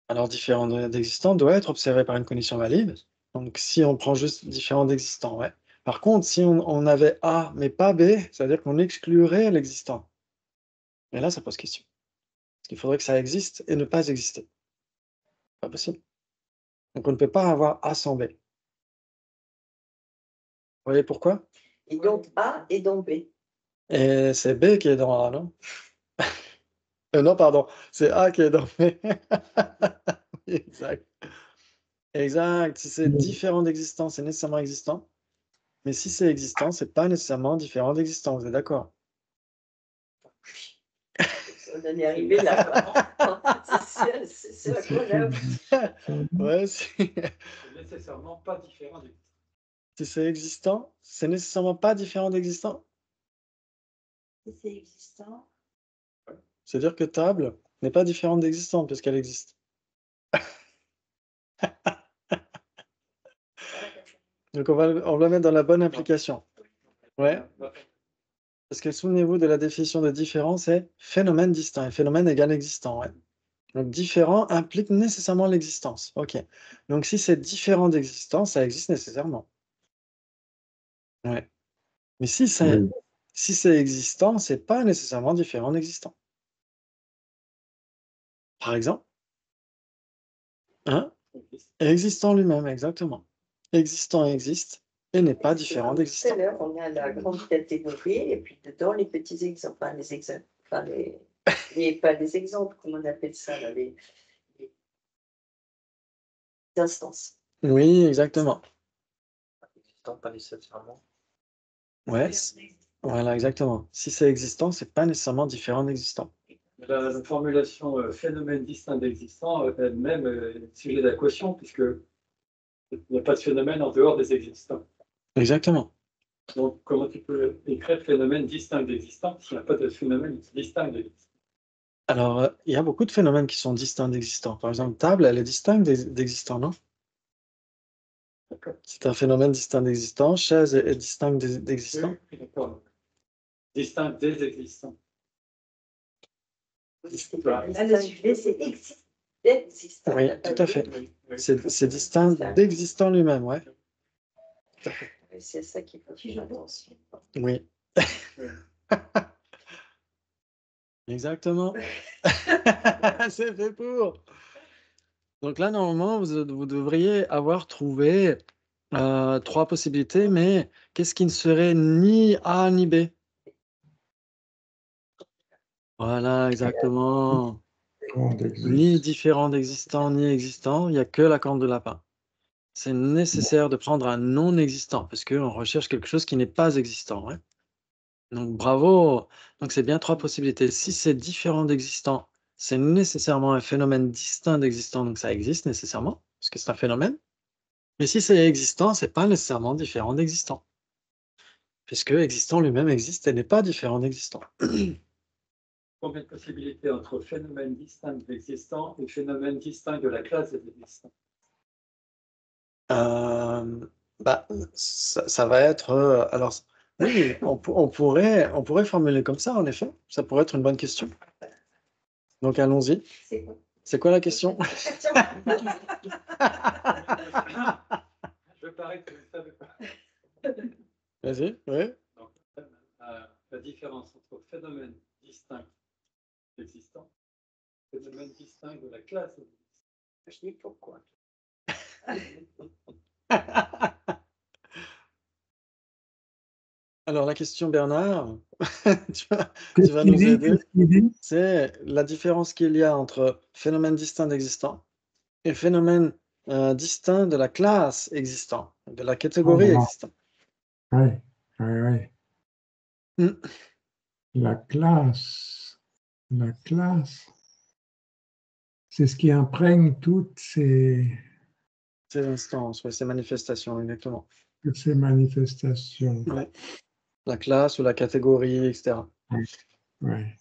Alors, différent d'existant doit être observé par une condition valide. Donc, si on prend juste différent d'existant, ouais. Par contre, si on avait A mais pas B, c'est-à-dire qu'on exclurait l'existant. Et là, ça pose question. Parce qu'il faudrait que ça existe et ne pas exister. Pas possible. Donc, on ne peut pas avoir A sans B. Vous voyez pourquoi? Et donc A et donc B. Et c'est B qui est dans A, non? Non, pardon, c'est A qui est dans B. Exact. Exact. Si c'est différent d'existant, c'est nécessairement existant. Mais si c'est existant, c'est pas nécessairement différent d'existant. Vous êtes d'accord? On en est arrivé là. C'est ce à quoi on a- Ouais, C'est nécessairement pas différent du. si c'est existant, c'est nécessairement pas différent d'existant. Si c'est existant. C'est-à-dire que table n'est pas différente d'existant puisqu'elle existe. Donc on va le mettre dans la bonne implication. Ouais. Parce que souvenez-vous de la définition de différent, c'est phénomène distinct. Et phénomène égale existant. Ouais. Donc différent implique nécessairement l'existence. OK. Donc si c'est différent d'existence, ça existe nécessairement. Ouais. Mais si c'est existant, c'est pas nécessairement différent d'existant. Par exemple, hein? Existant lui-même, exactement. Existant existe et n'est pas différent Tout à d'existant. l'heure, on a la grande catégorie et puis dedans les petits exemples. Enfin, les exemples. Enfin, pas les exemples, comment on appelle ça là, les instances. Oui, exactement. Existant, pas nécessairement. Ouais, voilà, exactement. Si c'est existant, c'est pas nécessairement différent d'existant. La formulation phénomène distinct d'existant elle-même est sujet d'équation, puisque il n'y a pas de phénomène en dehors des existants. Exactement. Donc, comment tu peux écrire phénomène distinct d'existant s'il n'y a pas de phénomène distinct d'existant? Alors, il y a beaucoup de phénomènes qui sont distincts d'existants. Par exemple, table, elle est distincte d'existant, non? D'accord. C'est un phénomène distinct d'existant. Chaise est distincte d'existant. Oui, d'accord. Distinct des existants. Ah, le sujet, c'est existant. Oui, tout à fait. Oui, oui. C'est distinct d'existant lui-même, ouais. C'est à ça qu'il faut faire attention. Oui. Exactement. C'est fait pour. Donc là, normalement, vous devriez avoir trouvé 3 possibilités, mais qu'est-ce qui ne serait ni A ni B? Voilà, exactement. Ni différent d'existant, ni existant, il n'y a que la corne de lapin. C'est nécessaire de prendre un non existant, parce qu'on recherche quelque chose qui n'est pas existant, ouais. Donc bravo! Donc c'est bien 3 possibilités. Si c'est différent d'existant, c'est nécessairement un phénomène distinct d'existant, donc ça existe nécessairement, parce que c'est un phénomène. Mais si c'est existant, c'est pas nécessairement différent d'existant. Puisque existant lui-même existe et n'est pas différent d'existant. Combien de possibilités entre phénomène distinct d'existant et phénomène distinct de la classe des existants? Bah, ça va être, alors oui, on pourrait formuler comme ça, en effet. Ça pourrait être une bonne question. Donc allons-y. C'est bon. C'est quoi la question? Je parie que vous ne savez pas. Vas-y, oui. Donc, la différence entre phénomène distinct d'existant, phénomène distinct de la classe existante. Je dis pourquoi. Alors la question Bernard, tu vas Qu'est-ce nous qu'il dit? aider. Qu'est-ce qu'il dit? C'est la différence qu'il y a entre phénomène distinct d'existant et phénomène, distinct de la classe existant, de la catégorie Ah, existant. oui, oui, oui. Mmh. La classe, c'est ce qui imprègne toutes ces Instances, ouais, ces manifestations, exactement. manifestations. Ouais. La classe ou la catégorie, etc. Ouais.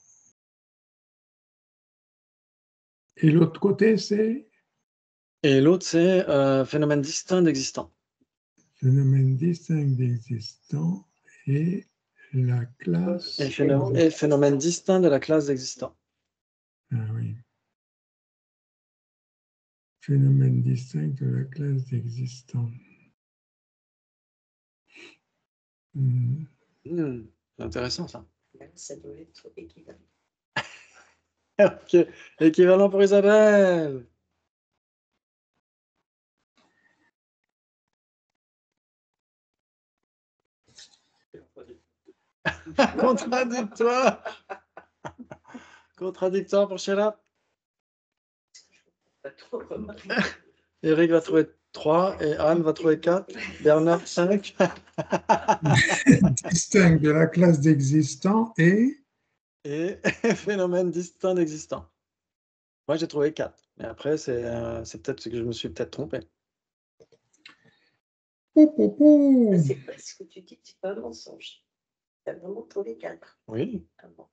Et l'autre côté, c'est Et l'autre, c'est phénomène distinct d'existant. phénomène distinct d'existant et la classe. Et phénomène distinct de la classe d'existant. Ah oui. Phénomène distinct de la classe d'existant. C'est intéressant ça. Ça doit être équivalent. Ok, équivalent pour Isabelle. Contradictoire. Contradictoire pour Sheila. Pas trop. Eric va trouver 3 et Anne va trouver 4. Bernard 5. Distinct de la classe d'existant et Et phénomène distinct d'existant. Moi j'ai trouvé 4. Mais après, c'est peut-être que je me suis peut-être trompé. C'est pas ce que tu dis, c'est pas un mensonge. Tu as vraiment trouvé 4. Oui. Ah bon.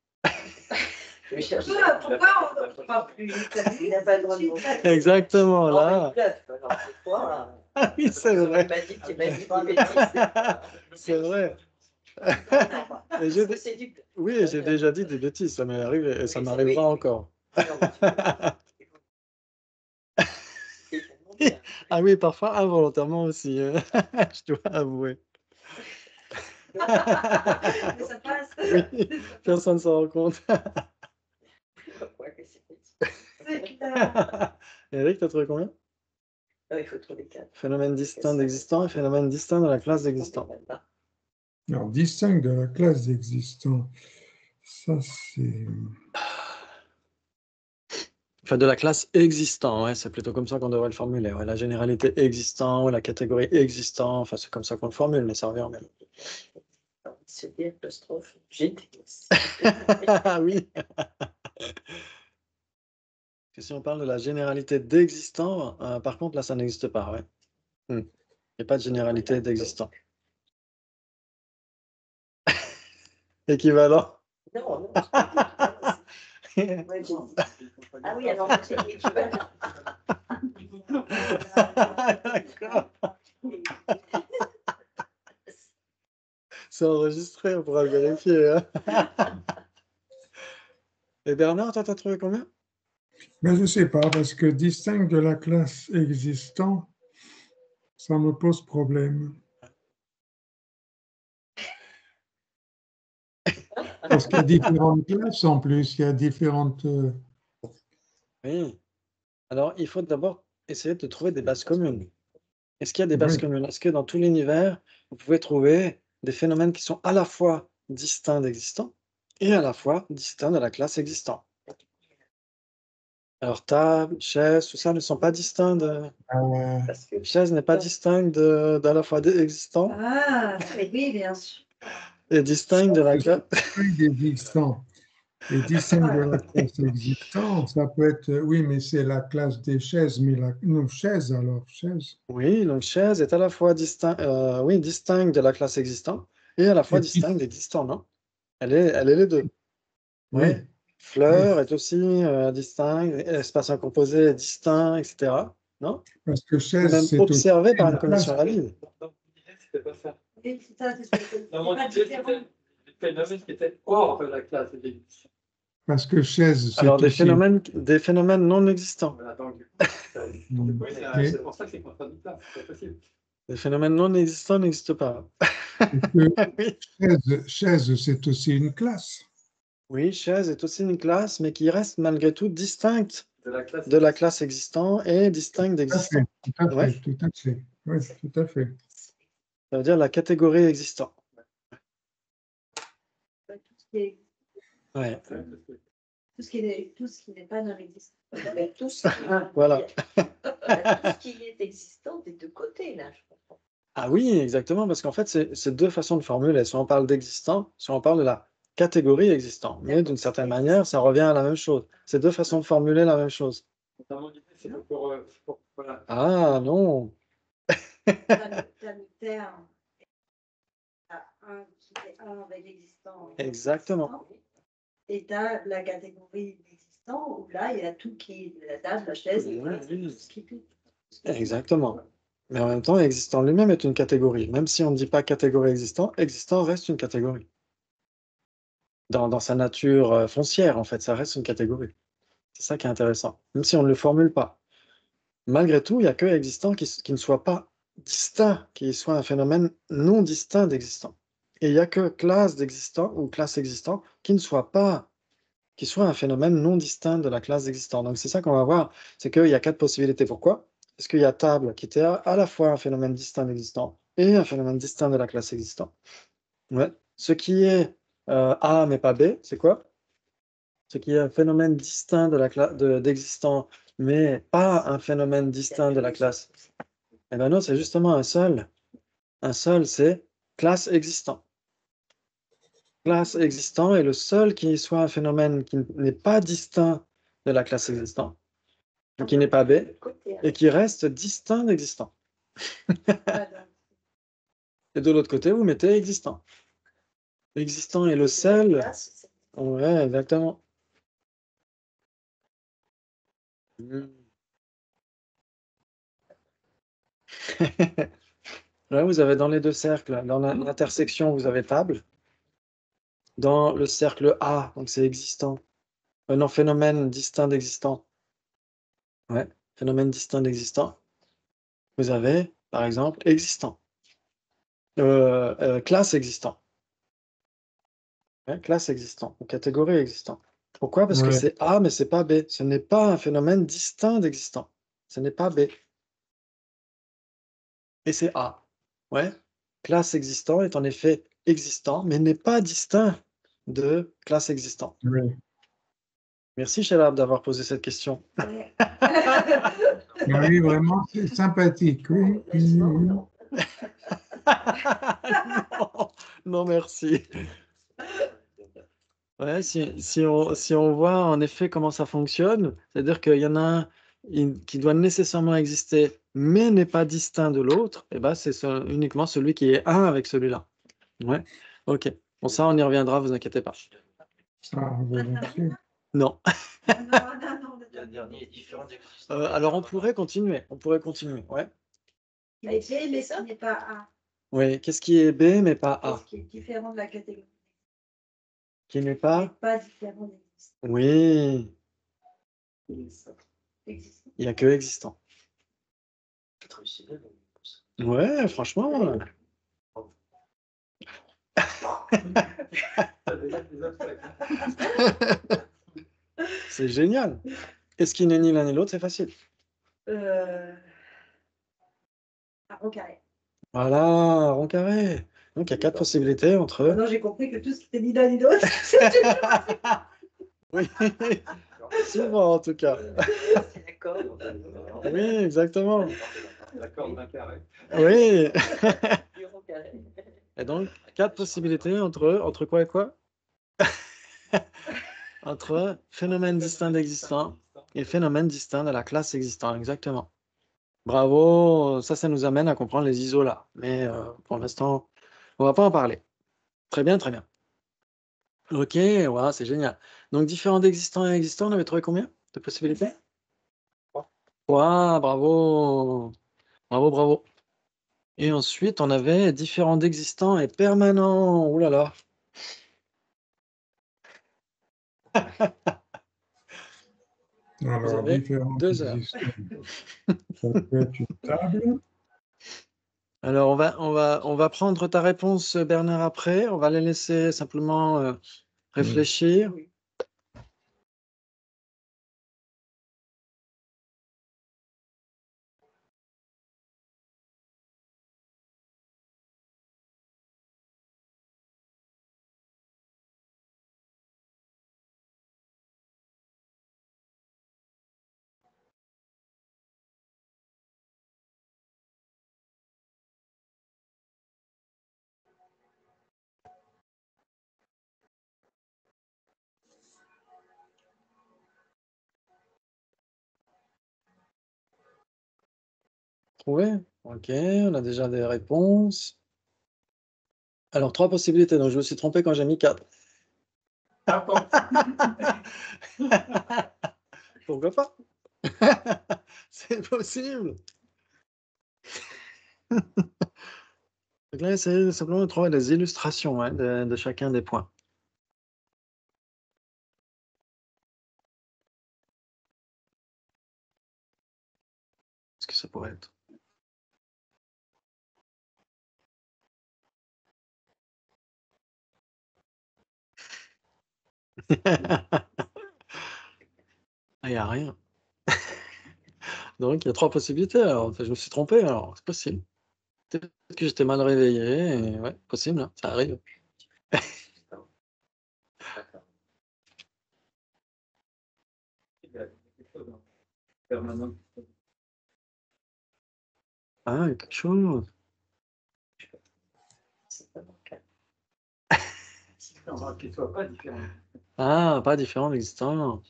Je cherche. Pourquoi on ne trouve pas plus Il n'a pas le droit de mentir. Exactement, Non, mais là. il bluffe, alors c'est quoi? Ah oui, c'est vrai. Il m'a dit qu'il m'a dit des bêtises. C'est vrai. Et C'est du bluff. oui, j'ai déjà dit des bêtises, ça m'est arrivé et ça m'arrivera encore. Non, mais tu vois, c'est tellement bien. Ah oui, parfois involontairement aussi, je dois avouer. Mais ça passe. Oui, personne ne s'en rend compte. Pourquoi que c'est petit? C'est clair. Eric, t'as trouvé combien? Non, il faut trouver 4. Phénomène distinct d'existant et phénomène distinct de la classe d'existant. alors, distinct de la classe d'existant. Ça, c'est. Enfin, de la classe existant, ouais, c'est plutôt comme ça qu'on devrait le formuler. Ouais, la généralité existant ou la catégorie existant, enfin, c'est comme ça qu'on le formule, mais ça revient au même. se dit apostrophe GTS. Ah oui. Que si on parle de la généralité d'existant, par contre, là, ça n'existe pas, ouais. Il n'y a pas de généralité d'existant. Équivalent. Non, non, c'est pas équivalent. Ouais, j'ai dit. Ah oui, alors c'est équivalent. D'accord. C'est enregistré, on pourra le vérifier. Hein. Et Bernard, toi, t'as trouvé combien? Mais je ne sais pas, parce que distinct de la classe existant, ça me pose problème. Parce qu'il y a différentes classes en plus, il y a différentes... Oui. Alors, il faut d'abord essayer de trouver des bases communes. Est-ce qu'il y a des bases Oui. communes? Est-ce que dans tout l'univers, vous pouvez trouver des phénomènes qui sont à la fois distincts d'existants et à la fois distincts de la classe existant? Alors, table, chaise, tout ça ne sont pas distincts de... Parce que Chaise n'est pas distincte d'à la fois d'existant Ah, oui, bien sûr. et distincte de la classe... Existant. Et distinct de la classe existante, ça peut être, oui, mais c'est la classe des chaises, mais non, chaise alors, chaise. Oui, donc chaise est à la fois distincte de la classe existant et à la fois Et puis, distincte d'existant, non? Elle est les deux. oui, Oui. Fleur est aussi distinct, espace incomposé est distinct, etc. Non? parce que C'est chaise, même c'est aussi observé par une une commission classe. valide. Dans mon idée, c'était pas ça. Oui, c'est ça, c'est Dans mon pas idée, différent. c'était des phénomènes qui étaient hors de la classe d'existence. Parce que chaise, c'est Alors, des aussi... phénomènes non existants. Voilà, donc, Mm. c'est pour ça que c'est contradictoire, c'est pas possible. Les phénomènes non existants n'existent pas. Oui. Chaise, c'est aussi une classe. Oui, chaise est aussi une classe, mais qui reste malgré tout distincte De de la classe existant et distincte Tout à d'existant. fait, tout à Ouais. fait, tout à fait. Oui, tout à fait. Ça veut dire la catégorie existant. Tout ce qui est- Ouais. tout ce qui n'est pas dans l'existence. mais tout ce Voilà. tout ce qui est existant des deux côtés, là, je comprends. Ah oui, exactement, parce qu'en fait, c'est deux façons de formuler. Soit on parle d'existant, soit on parle de la catégorie existant. Mais d'une certaine manière, ça revient à la même chose. C'est deux façons de formuler la même chose. Dans mon idée, c'est pour voilà. Ah non. T'as le terme, t'as un qui est un avec l'existant. Exactement. Et t'as la catégorie d'existant où là, il y a tout qui est la table, la chaise, tout ce qui est. Exactement. Mais en même temps, existant lui-même est une catégorie. Même si on ne dit pas catégorie existant, existant reste une catégorie. Dans sa nature foncière, en fait, ça reste une catégorie. C'est ça qui est intéressant. Même si on ne le formule pas. Malgré tout, il n'y a que existant qui ne soit pas distinct, qui soit un phénomène non distinct d'existant. Et il n'y a que classe d'existant ou classe existant qui soit un phénomène non distinct de la classe d'existant. Donc c'est ça qu'on va voir, c'est qu'il y a 4 possibilités. Pourquoi? Parce qu'il y a table qui était à la fois un phénomène distinct d'existant et un phénomène distinct de la classe existant. Ouais. Ce qui est A mais pas B, c'est quoi? Ce qui est un phénomène distinct de la classe d'existant, mais pas un phénomène distinct de la classe. Eh bien non, c'est justement un seul. Un seul, c'est classe existant. Classe existant est le seul qui soit un phénomène qui n'est pas distinct de la classe existant, qui n'est pas B, et qui reste distinct d'existant. Et de l'autre côté, vous mettez existant. Existant est le seul. Ouais, exactement. Là, vous avez dans les deux cercles, dans l'intersection, vous avez table. Dans le cercle A, donc c'est existant. Non, phénomène distinct d'existant. Ouais, phénomène distinct d'existant. Vous avez, par exemple, existant. Classe existant. Ouais, classe existant, ou catégorie existant. Pourquoi? Parce que Ouais. c'est A, mais c'est pas B. Ce n'est pas un phénomène distinct d'existant. Ce n'est pas B. Et c'est A. Ouais. Classe existant est en effet existant, mais n'est pas distinct de classe existant. Oui. Merci, Shelab, d'avoir posé cette question. Oui, vraiment, c'est sympathique. Oui. non, Non, merci. Ouais, si on voit en effet comment ça fonctionne, c'est-à-dire qu'il y en a un qui doit nécessairement exister, mais n'est pas distinct de l'autre, et ben c'est uniquement celui qui est un avec celui-là. Ouais, ok. Bon, ça, on y reviendra, vous inquiétez pas. Ah, volontiers. Non. Non, Le dernier est différent d'existant. Alors, on pourrait continuer. Ouais. mais B, mais ce n'est pas A. Oui, qu'est-ce qui est B, mais pas A? Qu'est-ce qui est différent de la catégorie? Qui n'est N'est pas? pas différent d'existant. Oui, Existant. il n'y a que existant. Ouais, franchement. C'est génial. Est-ce qu'il n'est ni l'un ni l'autre? C'est facile. Rond carré. Voilà, rond carré. Donc, il y a 4 possibilités entre. Maintenant, j'ai compris que tout ce qui était ni l'un ni l'autre, c'était Oui, souvent en tout cas. C'est d'accord. Oui, exactement. L'accord d'un carré. Oui. Du rond carré. Et donc, 4 possibilités entre quoi et quoi? Entre phénomène distinct d'existant et phénomène distinct de la classe existant, exactement. Bravo, ça nous amène à comprendre les isolats. Mais pour l'instant, on ne va pas en parler. Très bien, très bien. Ok, voilà, c'est génial. Donc, différents d'existants et existants, on avait trouvé combien de possibilités? 3, bravo. Bravo, bravo. Et ensuite, on avait différents d'existants et permanents. Ouh là là. Alors, avez différents 2 heures. existants. Ça peut être une table. Alors, on va prendre ta réponse, Bernard, après. On va les laisser simplement réfléchir. Oui. Trouvé? Ok, on a déjà des réponses. Alors, 3 possibilités. Donc, je me suis trompé quand j'ai mis 4. Pourquoi pas? C'est possible. Donc là, essayez simplement de trouver des illustrations de chacun des points. Qu'est-ce que ça pourrait être? Il n'y a rien. Donc, il y a 3 possibilités. Alors, je me suis trompé. Alors, c'est possible. Peut-être que j'étais mal réveillé. Et ouais, possible, hein, ça arrive. Permanent. Ah, il y a quelque chose. C'est pas mon cas. Non, qu'il ne soit pas différent. Ah, pas différent d'existant.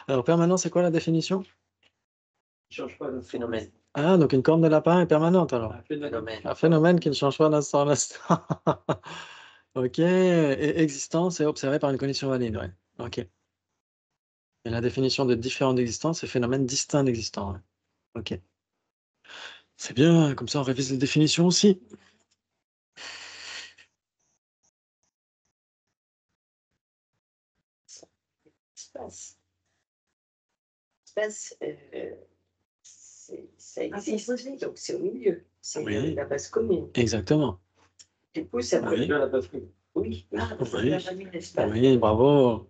Alors, permanent, c'est quoi la définition? Il ne change pas d'instant. Phénomène. Ah, donc une corne de lapin est permanente alors. Un phénomène. Un phénomène qui ne change pas d'instant en instant. Ok. Et existant, c'est observé par une condition valide, ouais. Ok. Et la définition de différent d'existant, c'est phénomène distinct d'existant. Ouais. Ok. C'est bien, comme ça on révise les définitions aussi. Espace. Espace, ça existe, donc c'est au milieu. C'est Oui. la base commune. Exactement. Du coup, ça Oui. peut. Déjà la base commune. Oui, Oui. on a mis l'espace. Oui, bravo.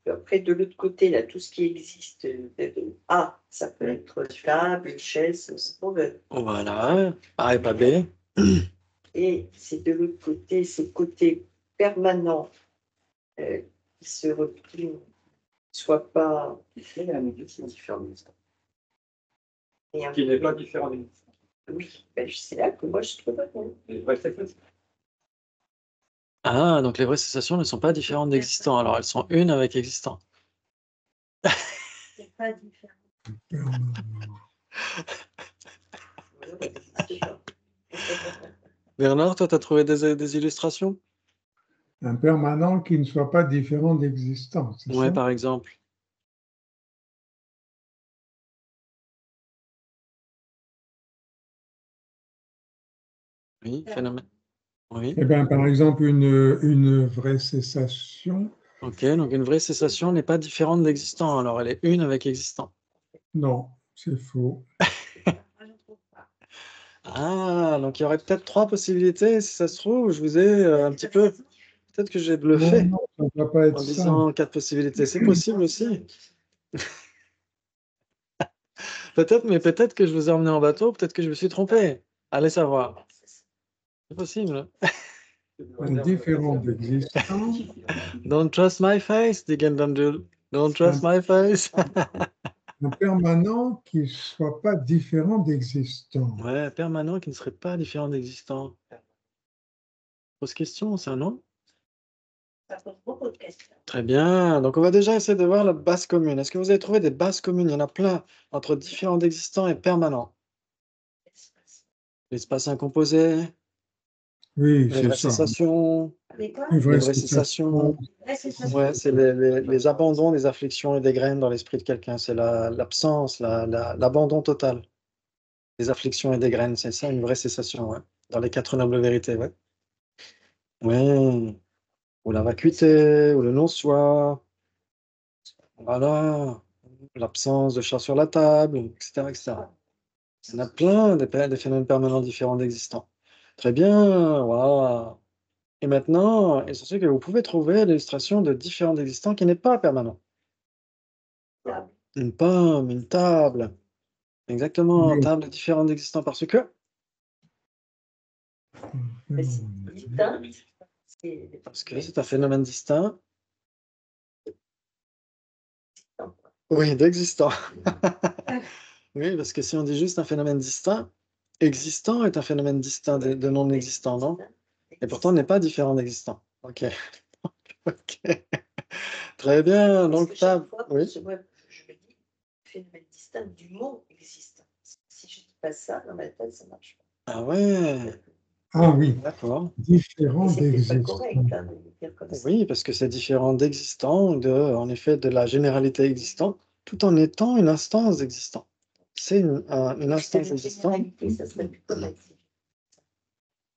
Après, de l'autre côté, là, tout ce qui existe, A, ça peut être table, chaise, ce qu'on veut. Voilà. A et pas B. Et c'est de l'autre côté, ce côté permanent qui se retrouve soit pas. Il y a un milieu qui est différent d'existant. Et un Qui n'est pas différent d'existant. Oui, ben, c'est là que moi je trouve pas bon. Les vraies sensations. Ah, donc les vraies sensations ne sont pas différentes d'existant. Alors, elles sont une avec existant. C'est pas différent. Bernard, toi, tu as trouvé des illustrations? Un permanent qui ne soit pas différent d'existant, c'est Ouais, ça? par exemple. Oui, phénomène. Oui. Eh bien, par exemple, une vraie cessation, Ok, donc une vraie cessation n'est pas différente d'existant. Alors, elle est une avec existant. non, c'est faux. Moi, je trouve pas. Ah, donc il y aurait peut-être 3 possibilités, si ça se trouve. Je vous ai un petit peu. Peut-être que j'ai Non, bluffé non, ça ne va pas être en ça. disant 4 possibilités. C'est possible aussi. Peut-être, mais peut-être que je vous ai emmené en bateau, peut-être que je me suis trompé. Allez savoir. C'est possible. Indifférent d'existant, Don't trust my face, Digendandul. Don't trust my face. un permanent qui ne soit pas différent d'existant. Ouais, permanent qui ne serait pas différent d'existant. Pose question, ça, non? Ça pose beaucoup de questions. Très bien. Donc, on va déjà essayer de voir la base commune. Est-ce que vous avez trouvé des bases communes? Il y en a plein entre différents d'existants et permanents. L'espace incomposé, Oui, les c'est vraies ça. sensations, Mais quoi? Une les vraie vraies sensations. Ouais, c'est ça. Ouais, c'est les abandons, des afflictions et des graines dans l'esprit de quelqu'un. C'est l'absence, l'abandon total des afflictions et des graines. C'est ça, une vraie cessation, ouais. Dans les 4 nobles vérités, ouais. Ouais. Ou la vacuité, ou le non-soi. Voilà. L'absence de chat sur la table, etc., etc. Il y en a plein des phénomènes permanents différents d'existants. Très bien, waouh. Et maintenant, il s'agit que vous pouvez trouver l'illustration de différents existants qui n'est pas permanent. Une pomme, une table. Exactement, Oui. table différente d'existants parce que Mais c'est distinct. c'est un phénomène distinct. Oui, d'existant. Oui, parce que si on dit juste un phénomène distinct, existant est un phénomène distinct de non-existant, non? Et pourtant, on n'est pas différent d'existant. Ok. Ok. Très bien. Parce Donc, que chaque fois, oui. je me dis phénomène distinct du mot existant. Si je ne dis pas ça, dans ma tête, ça ne marche pas. Ah ouais, Ah oui, d'accord. différent Et c'est peut-être pas d'existant. correct hein, de le dire comme ça. Oui, parce que c'est différent d'existant, en effet, de la généralité existante, tout en étant une instance d'existant. C'est une instance existante. Généralité, ça serait plus correct.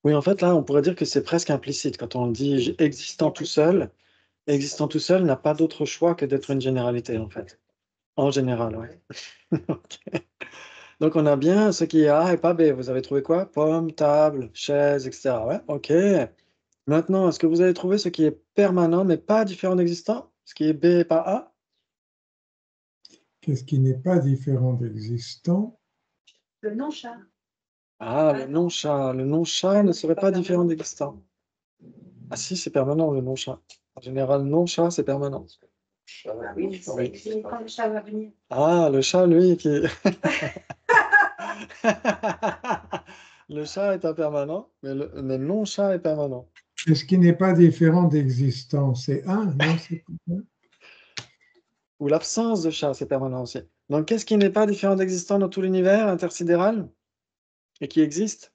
Oui, en fait, là, on pourrait dire que c'est presque implicite. Quand on dit existant tout seul n'a pas d'autre choix que d'être une généralité, en fait. En général, oui. Ok. Donc, on a bien ce qui est A et pas B. Vous avez trouvé quoi? Pomme, table, chaise, etc. Ouais, ok. Maintenant, est-ce que vous avez trouvé ce qui est permanent mais pas différent d'existant? Ce qui est B et pas A? Qu'est-ce qui n'est pas différent d'existant? Le non-chat. Ah, le non-chat. Le non-chat ne serait pas différent d'existant. Ah si, c'est permanent, le non-chat. En général, non-chat, c'est permanent. Oui, Oui. C'est quand le chat va venir. Ah, le chat, lui, qui... Le chat est impermanent, mais le non-chat est permanent. Qu'est-ce qui n'est pas différent d'existant? C'est un, non? C'est pas un. Ou l'absence de chat, c'est permanent aussi. Donc, qu'est-ce qui n'est pas différent d'existant dans tout l'univers intersidéral et qui existe?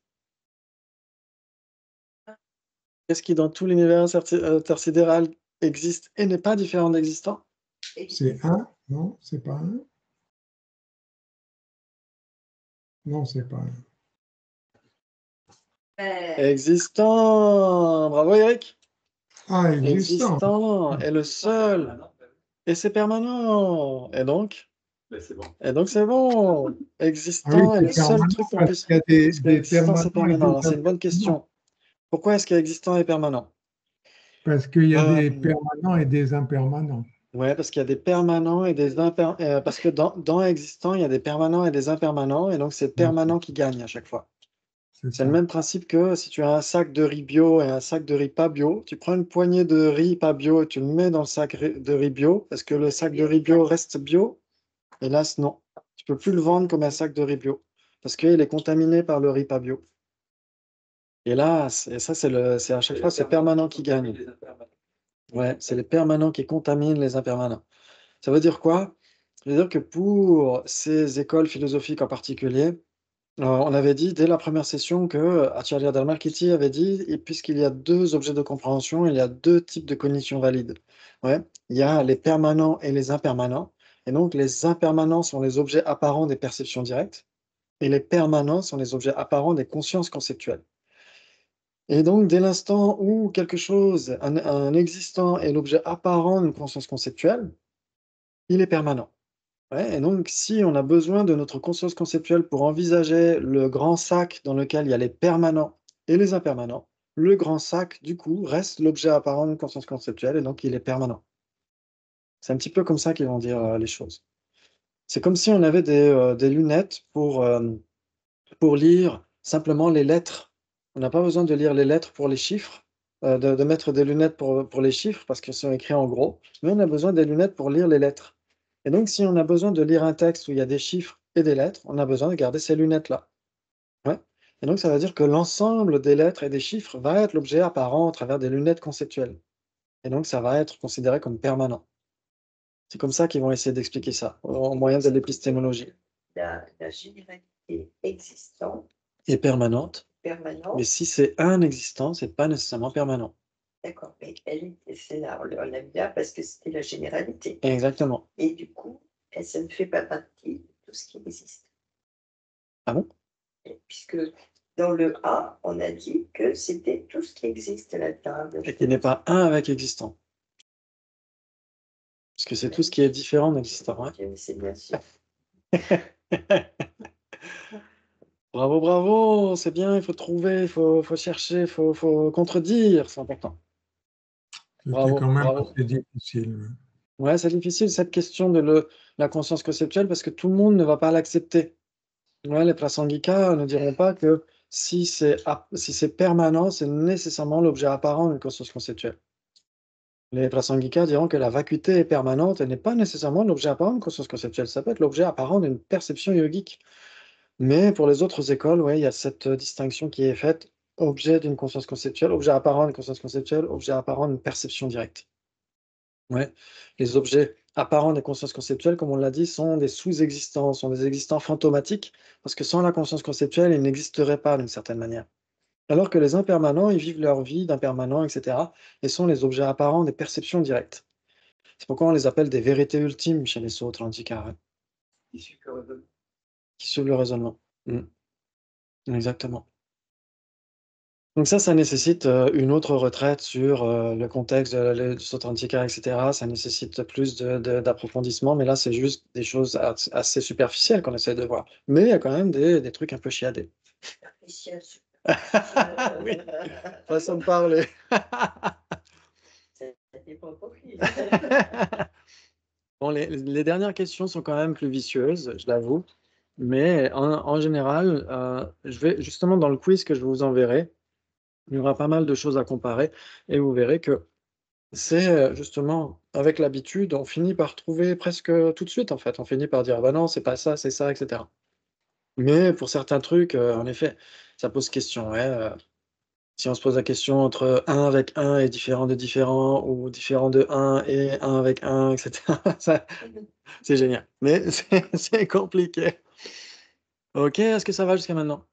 Qu'est-ce qui, dans tout l'univers intersidéral, existe et n'est pas différent d'existant? C'est un, non? C'est pas un? Non, c'est pas un. Existant! Bravo, Eric! Ah, existant. Existant est le seul. Et c'est permanent. Et donc? Mais c'est bon. Et donc, c'est bon. Ah oui, Existant est le c'est seul permanent truc qu'on parce puisse. qu'il y a Parce que des existant, c'est permanents et permanent. des Alors, c'est une bonne impermanents. question. Pourquoi est-ce qu'existant est permanent? Parce qu'il y a des Euh, permanents et des impermanents. Ouais, parce qu'il y a des permanents et des impermanents. Parce que dans existant, il y a des permanents et des impermanents. Et donc, c'est permanent qui gagne à chaque fois. c'est C'est le ça. même principe que si tu as un sac de riz bio et un sac de riz pas bio, tu prends une poignée de riz pas bio et tu le mets dans le sac de riz bio, est-ce que le sac de riz bio reste bio? Hélas, non. Tu peux plus le vendre comme un sac de riz bio parce qu'il est contaminé par le riz pas bio. Et là, ça, c'est à chaque fois, c'est permanent qui gagne. Ouais, c'est les permanents qui contaminent les impermanents. Ça veut dire quoi? Ça veut dire que pour ces écoles philosophiques en particulier, on avait dit dès la première session que Acharya Dharmakirti avait dit, et puisqu'il y a deux objets de compréhension, il y a deux types de cognition valides. Ouais, il y a les permanents et les impermanents. Et donc, les impermanents sont les objets apparents des perceptions directes, et les permanents sont les objets apparents des consciences conceptuelles. Et donc, dès l'instant où quelque chose, un existant est l'objet apparent d'une conscience conceptuelle, il est permanent. Ouais, et donc, si on a besoin de notre conscience conceptuelle pour envisager le grand sac dans lequel il y a les permanents et les impermanents, le grand sac, du coup, reste l'objet apparent d'une conscience conceptuelle et donc il est permanent. C'est un petit peu comme ça qu'ils vont dire les choses. C'est comme si on avait des lunettes pour lire simplement les lettres. On n'a pas besoin de lire les lettres pour les chiffres, de mettre des lunettes pour les chiffres parce qu'ils sont écrits en gros, mais on a besoin des lunettes pour lire les lettres. Et donc, si on a besoin de lire un texte où il y a des chiffres et des lettres, on a besoin de garder ces lunettes-là. Ouais. Et donc, ça veut dire que l'ensemble des lettres et des chiffres va être l'objet apparent à travers des lunettes conceptuelles. Et donc, ça va être considéré comme permanent. C'est comme ça qu'ils vont essayer d'expliquer ça, au moyen de l'épistémologie. La généralité existante, Et permanente. permanente, Mais si c'est un existant, c'est pas nécessairement permanent. d'accord, mais c'est là, on l'a mis là parce que c'était la généralité. Exactement. Et du coup, ça ne fait pas partie de tout ce qui existe. Ah bon? Puisque dans le A, on a dit que c'était tout ce qui existe, la table. Et qu'il n'est pas un avec existant. Parce que c'est tout ce qui est différent d'existant. Hein. C'est bien sûr. Bravo, bravo, c'est bien, il faut trouver, il faut chercher, il faut contredire, c'est important. C'était Bravo, quand même bravo. assez difficile. Ouais, c'est difficile cette question de la conscience conceptuelle parce que tout le monde ne va pas l'accepter. Ouais, les Prasangika ne diront pas que si c'est permanent, c'est nécessairement l'objet apparent d'une conscience conceptuelle. Les Prasangika diront que la vacuité est permanente et n'est pas nécessairement l'objet apparent d'une conscience conceptuelle. Ça peut être l'objet apparent d'une perception yogique. Mais pour les autres écoles, ouais, il y a cette distinction qui est faite, objet d'une conscience conceptuelle, objet apparent d'une conscience conceptuelle, objet apparent d'une perception directe. Ouais. Les objets apparents des consciences conceptuelles, comme on l'a dit, sont des sous-existants, sont des existants fantomatiques, parce que sans la conscience conceptuelle, ils n'existeraient pas d'une certaine manière. Alors que les impermanents, ils vivent leur vie d'impermanents, etc., et sont les objets apparents des perceptions directes. C'est pourquoi on les appelle des vérités ultimes chez les Soatlantika, ouais, qui suivent le raisonnement. Mm. Exactement. Donc ça nécessite une autre retraite sur le contexte du Sautrantika, etc. Ça nécessite plus d'approfondissement, mais là, c'est juste des choses assez superficielles qu'on essaie de voir. Mais il y a quand même des trucs un peu chiadés. Superficiel, Oui, façon de parler. ça dépend pour qui. Bon, les dernières questions sont quand même plus vicieuses, je l'avoue. Mais en général, je vais justement dans le quiz que je vous enverrai, il y aura pas mal de choses à comparer et vous verrez que c'est justement avec l'habitude, on finit par trouver presque tout de suite en fait. On finit par dire: «Ah bah non, c'est pas ça, c'est ça», et cetera. Mais pour certains trucs, en effet, ça pose question, ouais, si on se pose la question entre un avec un est différent de différent ou différent de un et un avec un, et cetera, ça c'est génial. Mais c'est compliqué. OK, est-ce que ça va jusqu'à maintenant?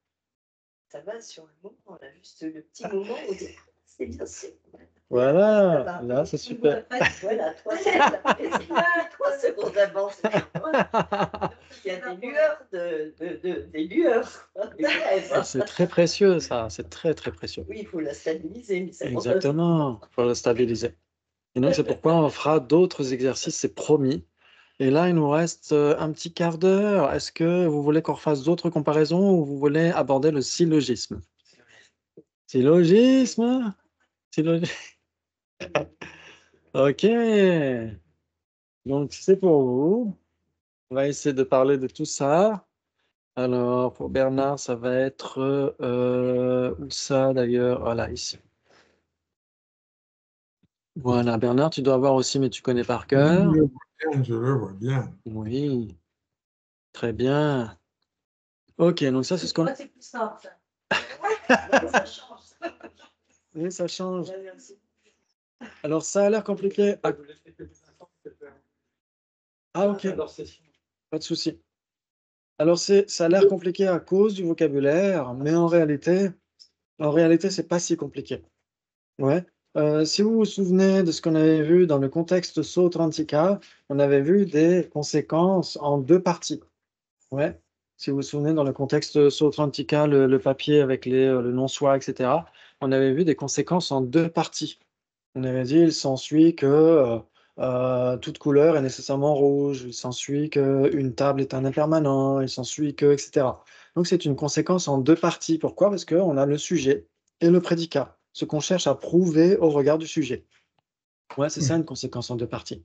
Ça va sur le moment, là, juste le petit moment où on dit ah, c'est bien sûr. Voilà, là, c'est super. Voilà, 3 secondes d'avance. Il y a des lueurs, des lueurs. Ah, c'est très précieux ça, c'est très, très précieux. Oui, il faut la stabiliser. Mais ça Exactement, il faut le stabiliser. Et donc c'est pourquoi on fera d'autres exercices, c'est promis. Et là, il nous reste un petit quart d'heure. Est-ce que vous voulez qu'on refasse d'autres comparaisons ou vous voulez aborder le syllogisme? Syllogisme? Syllogisme. Ok. Donc c'est pour vous. On va essayer de parler de tout ça. Alors, pour Bernard, ça va être où ça d'ailleurs? Voilà, ici. Voilà, Bernard, tu dois avoir aussi, mais tu connais par cœur. Je le vois bien. Oui, très bien. Ok, donc ça, c'est ce qu'on... Moi, c'est plus simple. Ça change. Oui, ça change. Alors, ça a l'air compliqué. Ah, ok, pas de souci. Alors, ça a l'air compliqué à cause du vocabulaire, mais en réalité, c'est pas si compliqué. Ouais. Si vous vous souvenez de ce qu'on avait vu dans le contexte Sautrantika, on avait vu des conséquences en deux parties. Ouais. Si vous vous souvenez, dans le contexte Sautrantika, le papier avec le non-soi, etc., on avait vu des conséquences en deux parties. On avait dit, il s'ensuit que toute couleur est nécessairement rouge, il s'ensuit qu'une table est un impermanent, il s'ensuit que, etc. Donc c'est une conséquence en deux parties. Pourquoi? Parce qu'on a le sujet et le prédicat, ce qu'on cherche à prouver au regard du sujet. Ouais, c'est ça une conséquence en deux parties.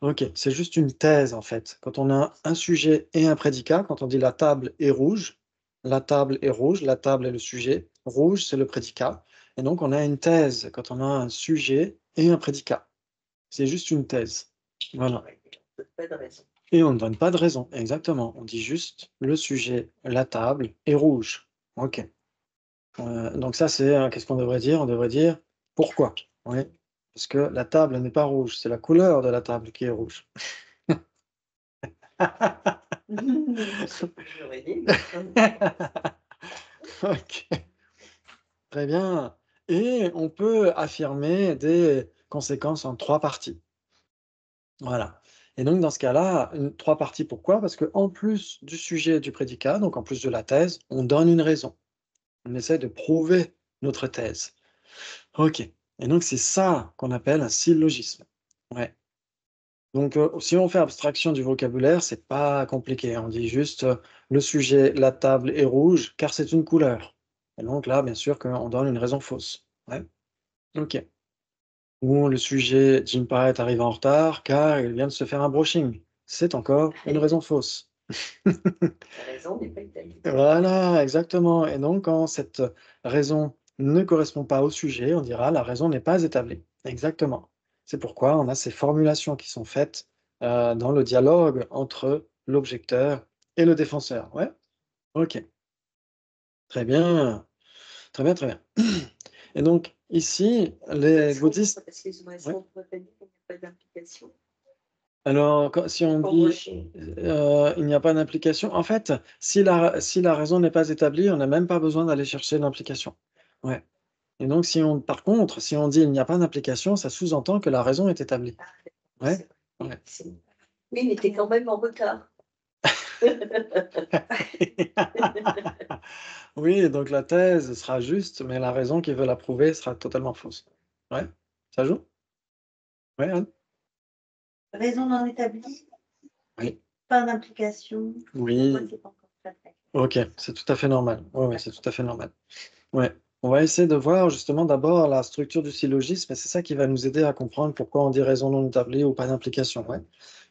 Ok, c'est juste une thèse en fait. Quand on a un sujet et un prédicat, quand on dit la table est rouge, la table est rouge, la table est le sujet, rouge c'est le prédicat. Et donc on a une thèse quand on a un sujet et un prédicat. C'est juste une thèse. Voilà. Pas de raison. Et on ne donne pas de raison, exactement. On dit juste le sujet, la table est rouge. Ok. Donc ça c'est, qu'est-ce qu'on devrait dire? On devrait dire pourquoi. Oui. Parce que la table n'est pas rouge, c'est la couleur de la table qui est rouge. J'aurais dit. Ok, très bien. Et on peut affirmer des conséquences en trois parties. Voilà. Et donc, dans ce cas-là, trois parties, pourquoi? Parce qu'en plus du sujet et du prédicat, donc en plus de la thèse, on donne une raison. On essaie de prouver notre thèse. Ok. Et donc, c'est ça qu'on appelle un syllogisme. Ouais. Donc, si on fait abstraction du vocabulaire, c'est pas compliqué. On dit juste le sujet, la table est rouge, car c'est une couleur. Et donc là, bien sûr qu'on donne une raison fausse. Ouais. Ok. Ou le sujet, Jim Parrett arrive en retard, car il vient de se faire un brushing. C'est encore une raison fausse. La raison n'est pas établie. Voilà, exactement. Et donc, quand cette raison ne correspond pas au sujet, on dira la raison n'est pas établie. Exactement. C'est pourquoi on a ces formulations qui sont faites dans le dialogue entre l'objecteur et le défenseur. Ouais, ok. Très bien. Très bien, très bien. Et donc, ici, les bouddhistes. Excuse-moi, est-ce Ouais. qu'on pourrait pas dire qu'il n'y a pas d'implication? Alors, si on Pour dit brushing. il n'y a pas d'implication, en fait, si la raison n'est pas établie, on n'a même pas besoin d'aller chercher l'implication. Ouais. Et donc, par contre, si on dit il n'y a pas d'implication, ça sous-entend que la raison est établie. Ouais. C'est vrai. Ouais. Oui, mais t'es quand même en retard. Oui, donc la thèse sera juste, mais la raison qui veut la prouver sera totalement fausse. Ouais, ça joue? Ouais, Anne? Raison non établie, Oui. pas d'implication. Oui. Moi, c'est pas encore très clair. Ok, c'est tout à fait normal. Ouais, ouais, c'est tout à fait normal. Ouais. On va essayer de voir justement d'abord la structure du syllogisme, et c'est ça qui va nous aider à comprendre pourquoi on dit raison non établie ou pas d'implication. Ouais.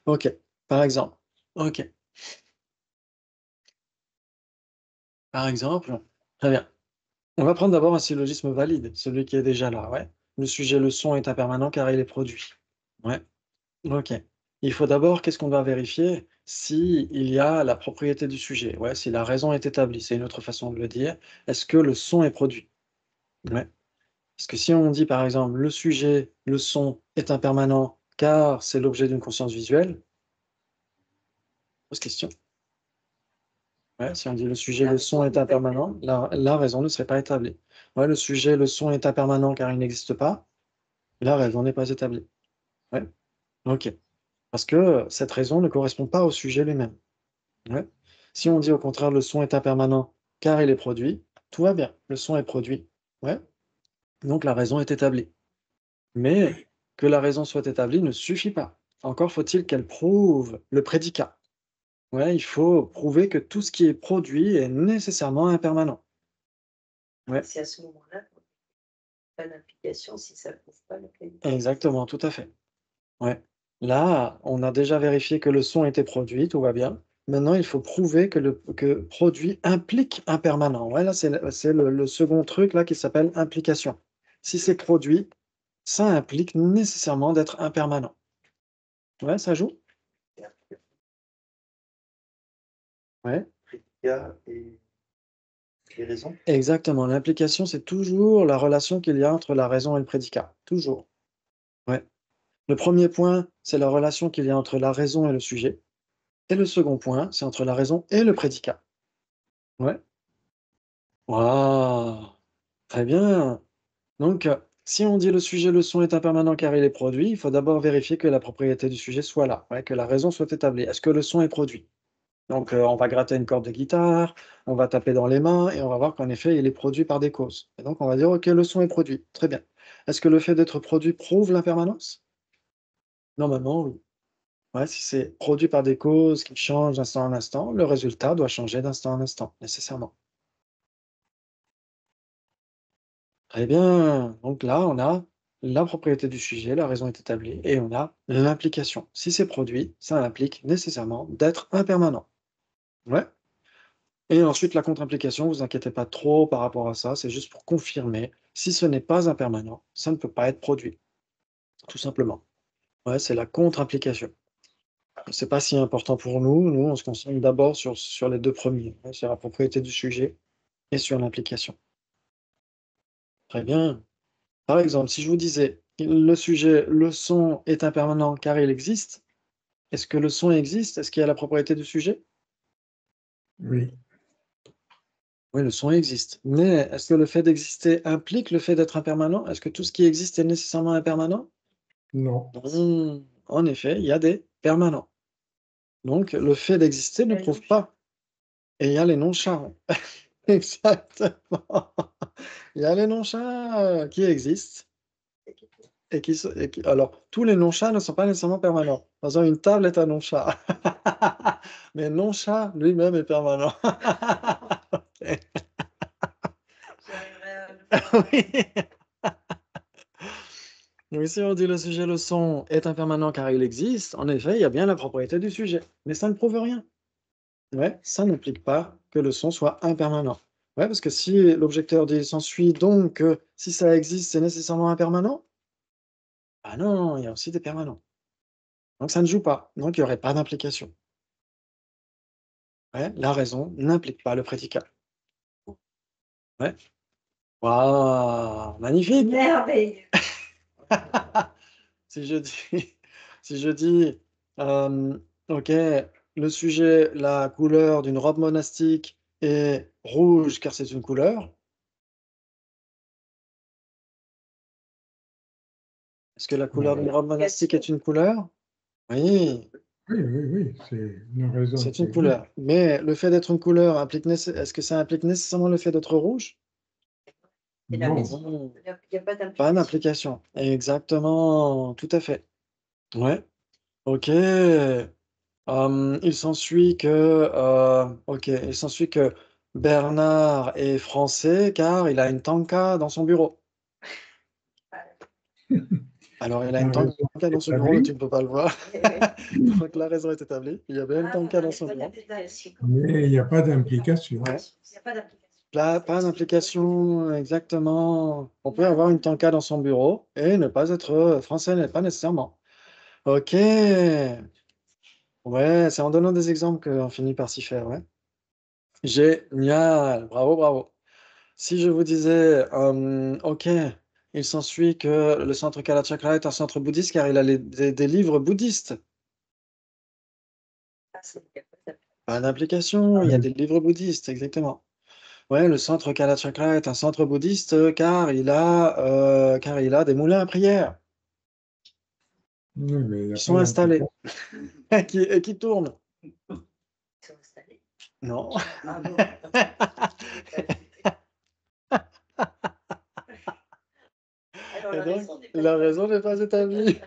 Ok. Par exemple. Ok. Par exemple. Très bien. On va prendre d'abord un syllogisme valide, celui qui est déjà là. Ouais. Le sujet, le son est impermanent car il est produit. Ouais. Ok. Il faut d'abord, qu'est-ce qu'on doit vérifier? Si il y a la propriété du sujet. Ouais, si la raison est établie, c'est une autre façon de le dire. Est-ce que le son est produit? Ouais. Parce que si on dit par exemple le sujet, le son est impermanent car c'est l'objet d'une conscience visuelle, pose question. Ouais, si on dit le sujet, le son est impermanent, la raison ne serait pas établie. Ouais, le sujet, le son est impermanent car il n'existe pas, la raison n'est pas établie. Ouais, ok. Parce que cette raison ne correspond pas au sujet lui-même. Ouais. Si on dit au contraire le son est impermanent car il est produit, tout va bien, le son est produit. Ouais. Donc la raison est établie. Mais que la raison soit établie ne suffit pas. Encore faut-il qu'elle prouve le prédicat. Ouais, il faut prouver que tout ce qui est produit est nécessairement impermanent. Ouais, C'est à ce moment-là qu'on n'a pas d'implication si ça ne prouve pas la qualité. exactement, tout à fait. Ouais. Là, on a déjà vérifié que le son était produit, tout va bien. Maintenant, il faut prouver que produit implique impermanent. Ouais, là, c'est le second truc là qui s'appelle implication. Si c'est produit, ça implique nécessairement d'être impermanent. Ouais, ça joue? Ouais. Prédicat et raison. Exactement. L'implication, c'est toujours la relation qu'il y a entre la raison et le prédicat. Toujours. Ouais. Le premier point, c'est la relation qu'il y a entre la raison et le sujet. Et le second point, c'est entre la raison et le prédicat. Ouais. Waouh! Très bien. Donc, si on dit le sujet leçon est impermanent car il est produit, il faut d'abord vérifier que la propriété du sujet soit là, ouais, que la raison soit établie. Est-ce que le son est produit? Donc, on va gratter une corde de guitare, on va taper dans les mains et on va voir qu'en effet, il est produit par des causes. Et donc, on va dire, OK, le son est produit. Très bien. Est-ce que le fait d'être produit prouve l'impermanence? Normalement, oui. Ouais, si c'est produit par des causes qui changent d'instant en instant, le résultat doit changer d'instant en instant, nécessairement. Très bien. Donc là, on a la propriété du sujet, la raison est établie, et on a l'implication. Si c'est produit, ça implique nécessairement d'être impermanent. Ouais. Et ensuite, la contre-implication, vous inquiétez pas trop par rapport à ça, c'est juste pour confirmer. Si ce n'est pas impermanent, ça ne peut pas être produit, tout simplement. Ouais, c'est la contre-implication. C'est pas si important pour nous. Nous, on se concentre d'abord sur les deux premiers, hein, sur la propriété du sujet et sur l'implication. Très bien. Par exemple, si je vous disais, le sujet, le son est impermanent car il existe, est-ce que le son existe? Est-ce qu'il y a la propriété du sujet? Oui. Oui, le son existe. Mais est-ce que le fait d'exister implique le fait d'être impermanent? Est-ce que tout ce qui existe est nécessairement impermanent? Non. En effet, il y a des permanents. Donc, le fait d'exister ne prouve pas. Et il y a les non-chats. Exactement. Il y a les non-chats qui existent. Alors, tous les non-chats ne sont pas nécessairement permanents. Par exemple, une table est un non-chat. Mais non-chat lui-même est permanent. Ok. J'arriverai à le faire. Oui. Donc, si on dit le sujet, le son est impermanent car il existe, en effet, il y a bien la propriété du sujet. Mais ça ne prouve rien. Ouais, ça n'implique pas que le son soit impermanent. Ouais, parce que si l'objecteur dit s'ensuit donc que si ça existe, c'est nécessairement impermanent, ah non, il y a aussi des permanents. Donc ça ne joue pas. Donc il n'y aurait pas d'implication. Ouais, la raison n'implique pas le prédicat. Ouais. Waouh, magnifique! Merveilleux. Si je dis, si je dis, OK, le sujet, la couleur d'une robe monastique est rouge car c'est une couleur. Est-ce que la couleur d'une robe monastique est une couleur? Oui, Oui, oui, oui, c'est une raison c'est qui une existe. couleur. Mais le fait d'être une couleur implique est-ce que ça implique nécessairement le fait d'être rouge? C'est la Non. raison. Non, Il n'y a pas pas d'implication. d'implication. Exactement, tout à fait. Ouais, OK. Il s'ensuit que Bernard est français car il a une tanka dans son bureau. Alors, il a une La raison tanka est dans son bureau, mais tu établie, ne peux pas le voir. Donc, la raison est établie. Il y a bien une tanka dans son bureau. mais il n'y a pas d'implication. Ouais. Il n'y a pas d'implication. Là, pas d'implication, exactement. On peut avoir une tanka dans son bureau et ne pas être français, pas nécessairement. OK. Ouais, c'est en donnant des exemples qu'on finit par s'y faire, ouais. Génial, bravo, bravo. Si je vous disais, OK, il s'ensuit que le centre Kalachakra est un centre bouddhiste car il a des livres bouddhistes. Ah, il n'y a pas d'implication. Pas d'implication, il y a des livres bouddhistes, exactement. Ouais, le centre Kalachakra est un centre bouddhiste car il a des moulins à prière Oui, mais il n'y a qui pas sont installés d'implication. et qui tournent. Ils sont installés. Non. Ah bon. Alors Et la donc, raison n'est pas la raison n'est pas établie.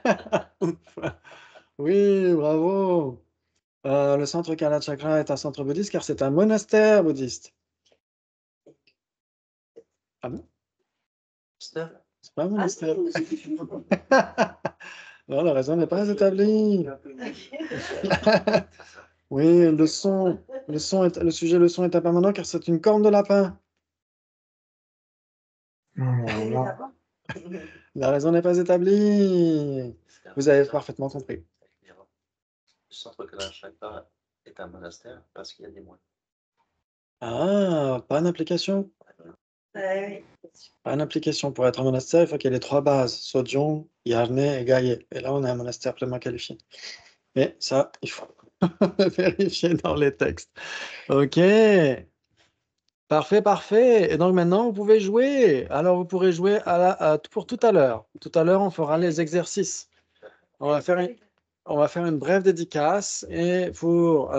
Oui, bravo. Le centre Kalachakra est un centre bouddhiste car c'est un monastère bouddhiste. Ah bon? Monster. C'est pas un Ah, monastère. si. Non, la raison n'est pas établie. Oui, le sujet leçon est impermanent car c'est une corne de lapin. Alors là, La raison n'est pas établie. Vous avez parfaitement compris. Le centre canal chakra est un monastère parce qu'il y a des moines. Ah, pas d'application. Ouais, Pas d'application. Pour être un monastère, il faut qu'il y ait les 3 bases, Sojong, Yarne et Gaye. Et là, on est un monastère pleinement qualifié. Mais ça, il faut vérifier dans les textes. Ok. Parfait, parfait. Et donc maintenant, vous pouvez jouer. Alors, vous pourrez jouer pour tout à l'heure. Tout à l'heure, on fera les exercices. On va faire une brève dédicace et pour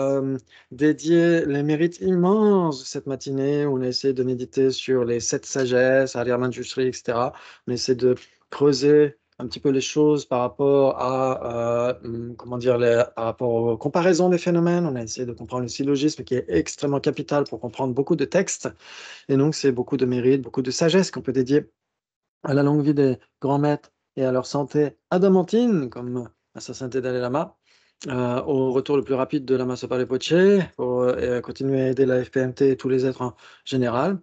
dédier les mérites immenses de cette matinée, on essaie de méditer sur les 7 sagesses, Arya Manjushri, etc. On essaie de creuser un petit peu les choses par rapport à, comment dire, par rapport aux comparaisons des phénomènes. On a essayé de comprendre le syllogisme qui est extrêmement capital pour comprendre beaucoup de textes. Et donc, c'est beaucoup de mérites, beaucoup de sagesse qu'on peut dédier à la longue vie des grands maîtres et à leur santé adamantine, comme à sa sainteté Dalai Lama, au retour le plus rapide de Lama Sopa Rinpoche, pour continuer à aider la FPMT et tous les êtres en général,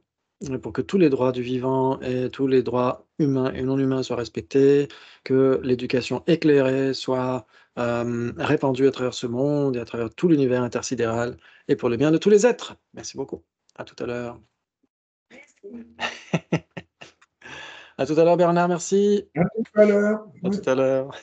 pour que tous les droits du vivant et tous les droits humains et non humains soient respectés, que l'éducation éclairée soit répandue à travers ce monde et à travers tout l'univers intersidéral, et pour le bien de tous les êtres. Merci beaucoup. À tout à l'heure. À tout à l'heure, Bernard, merci. à tout à l'heure. À tout à l'heure.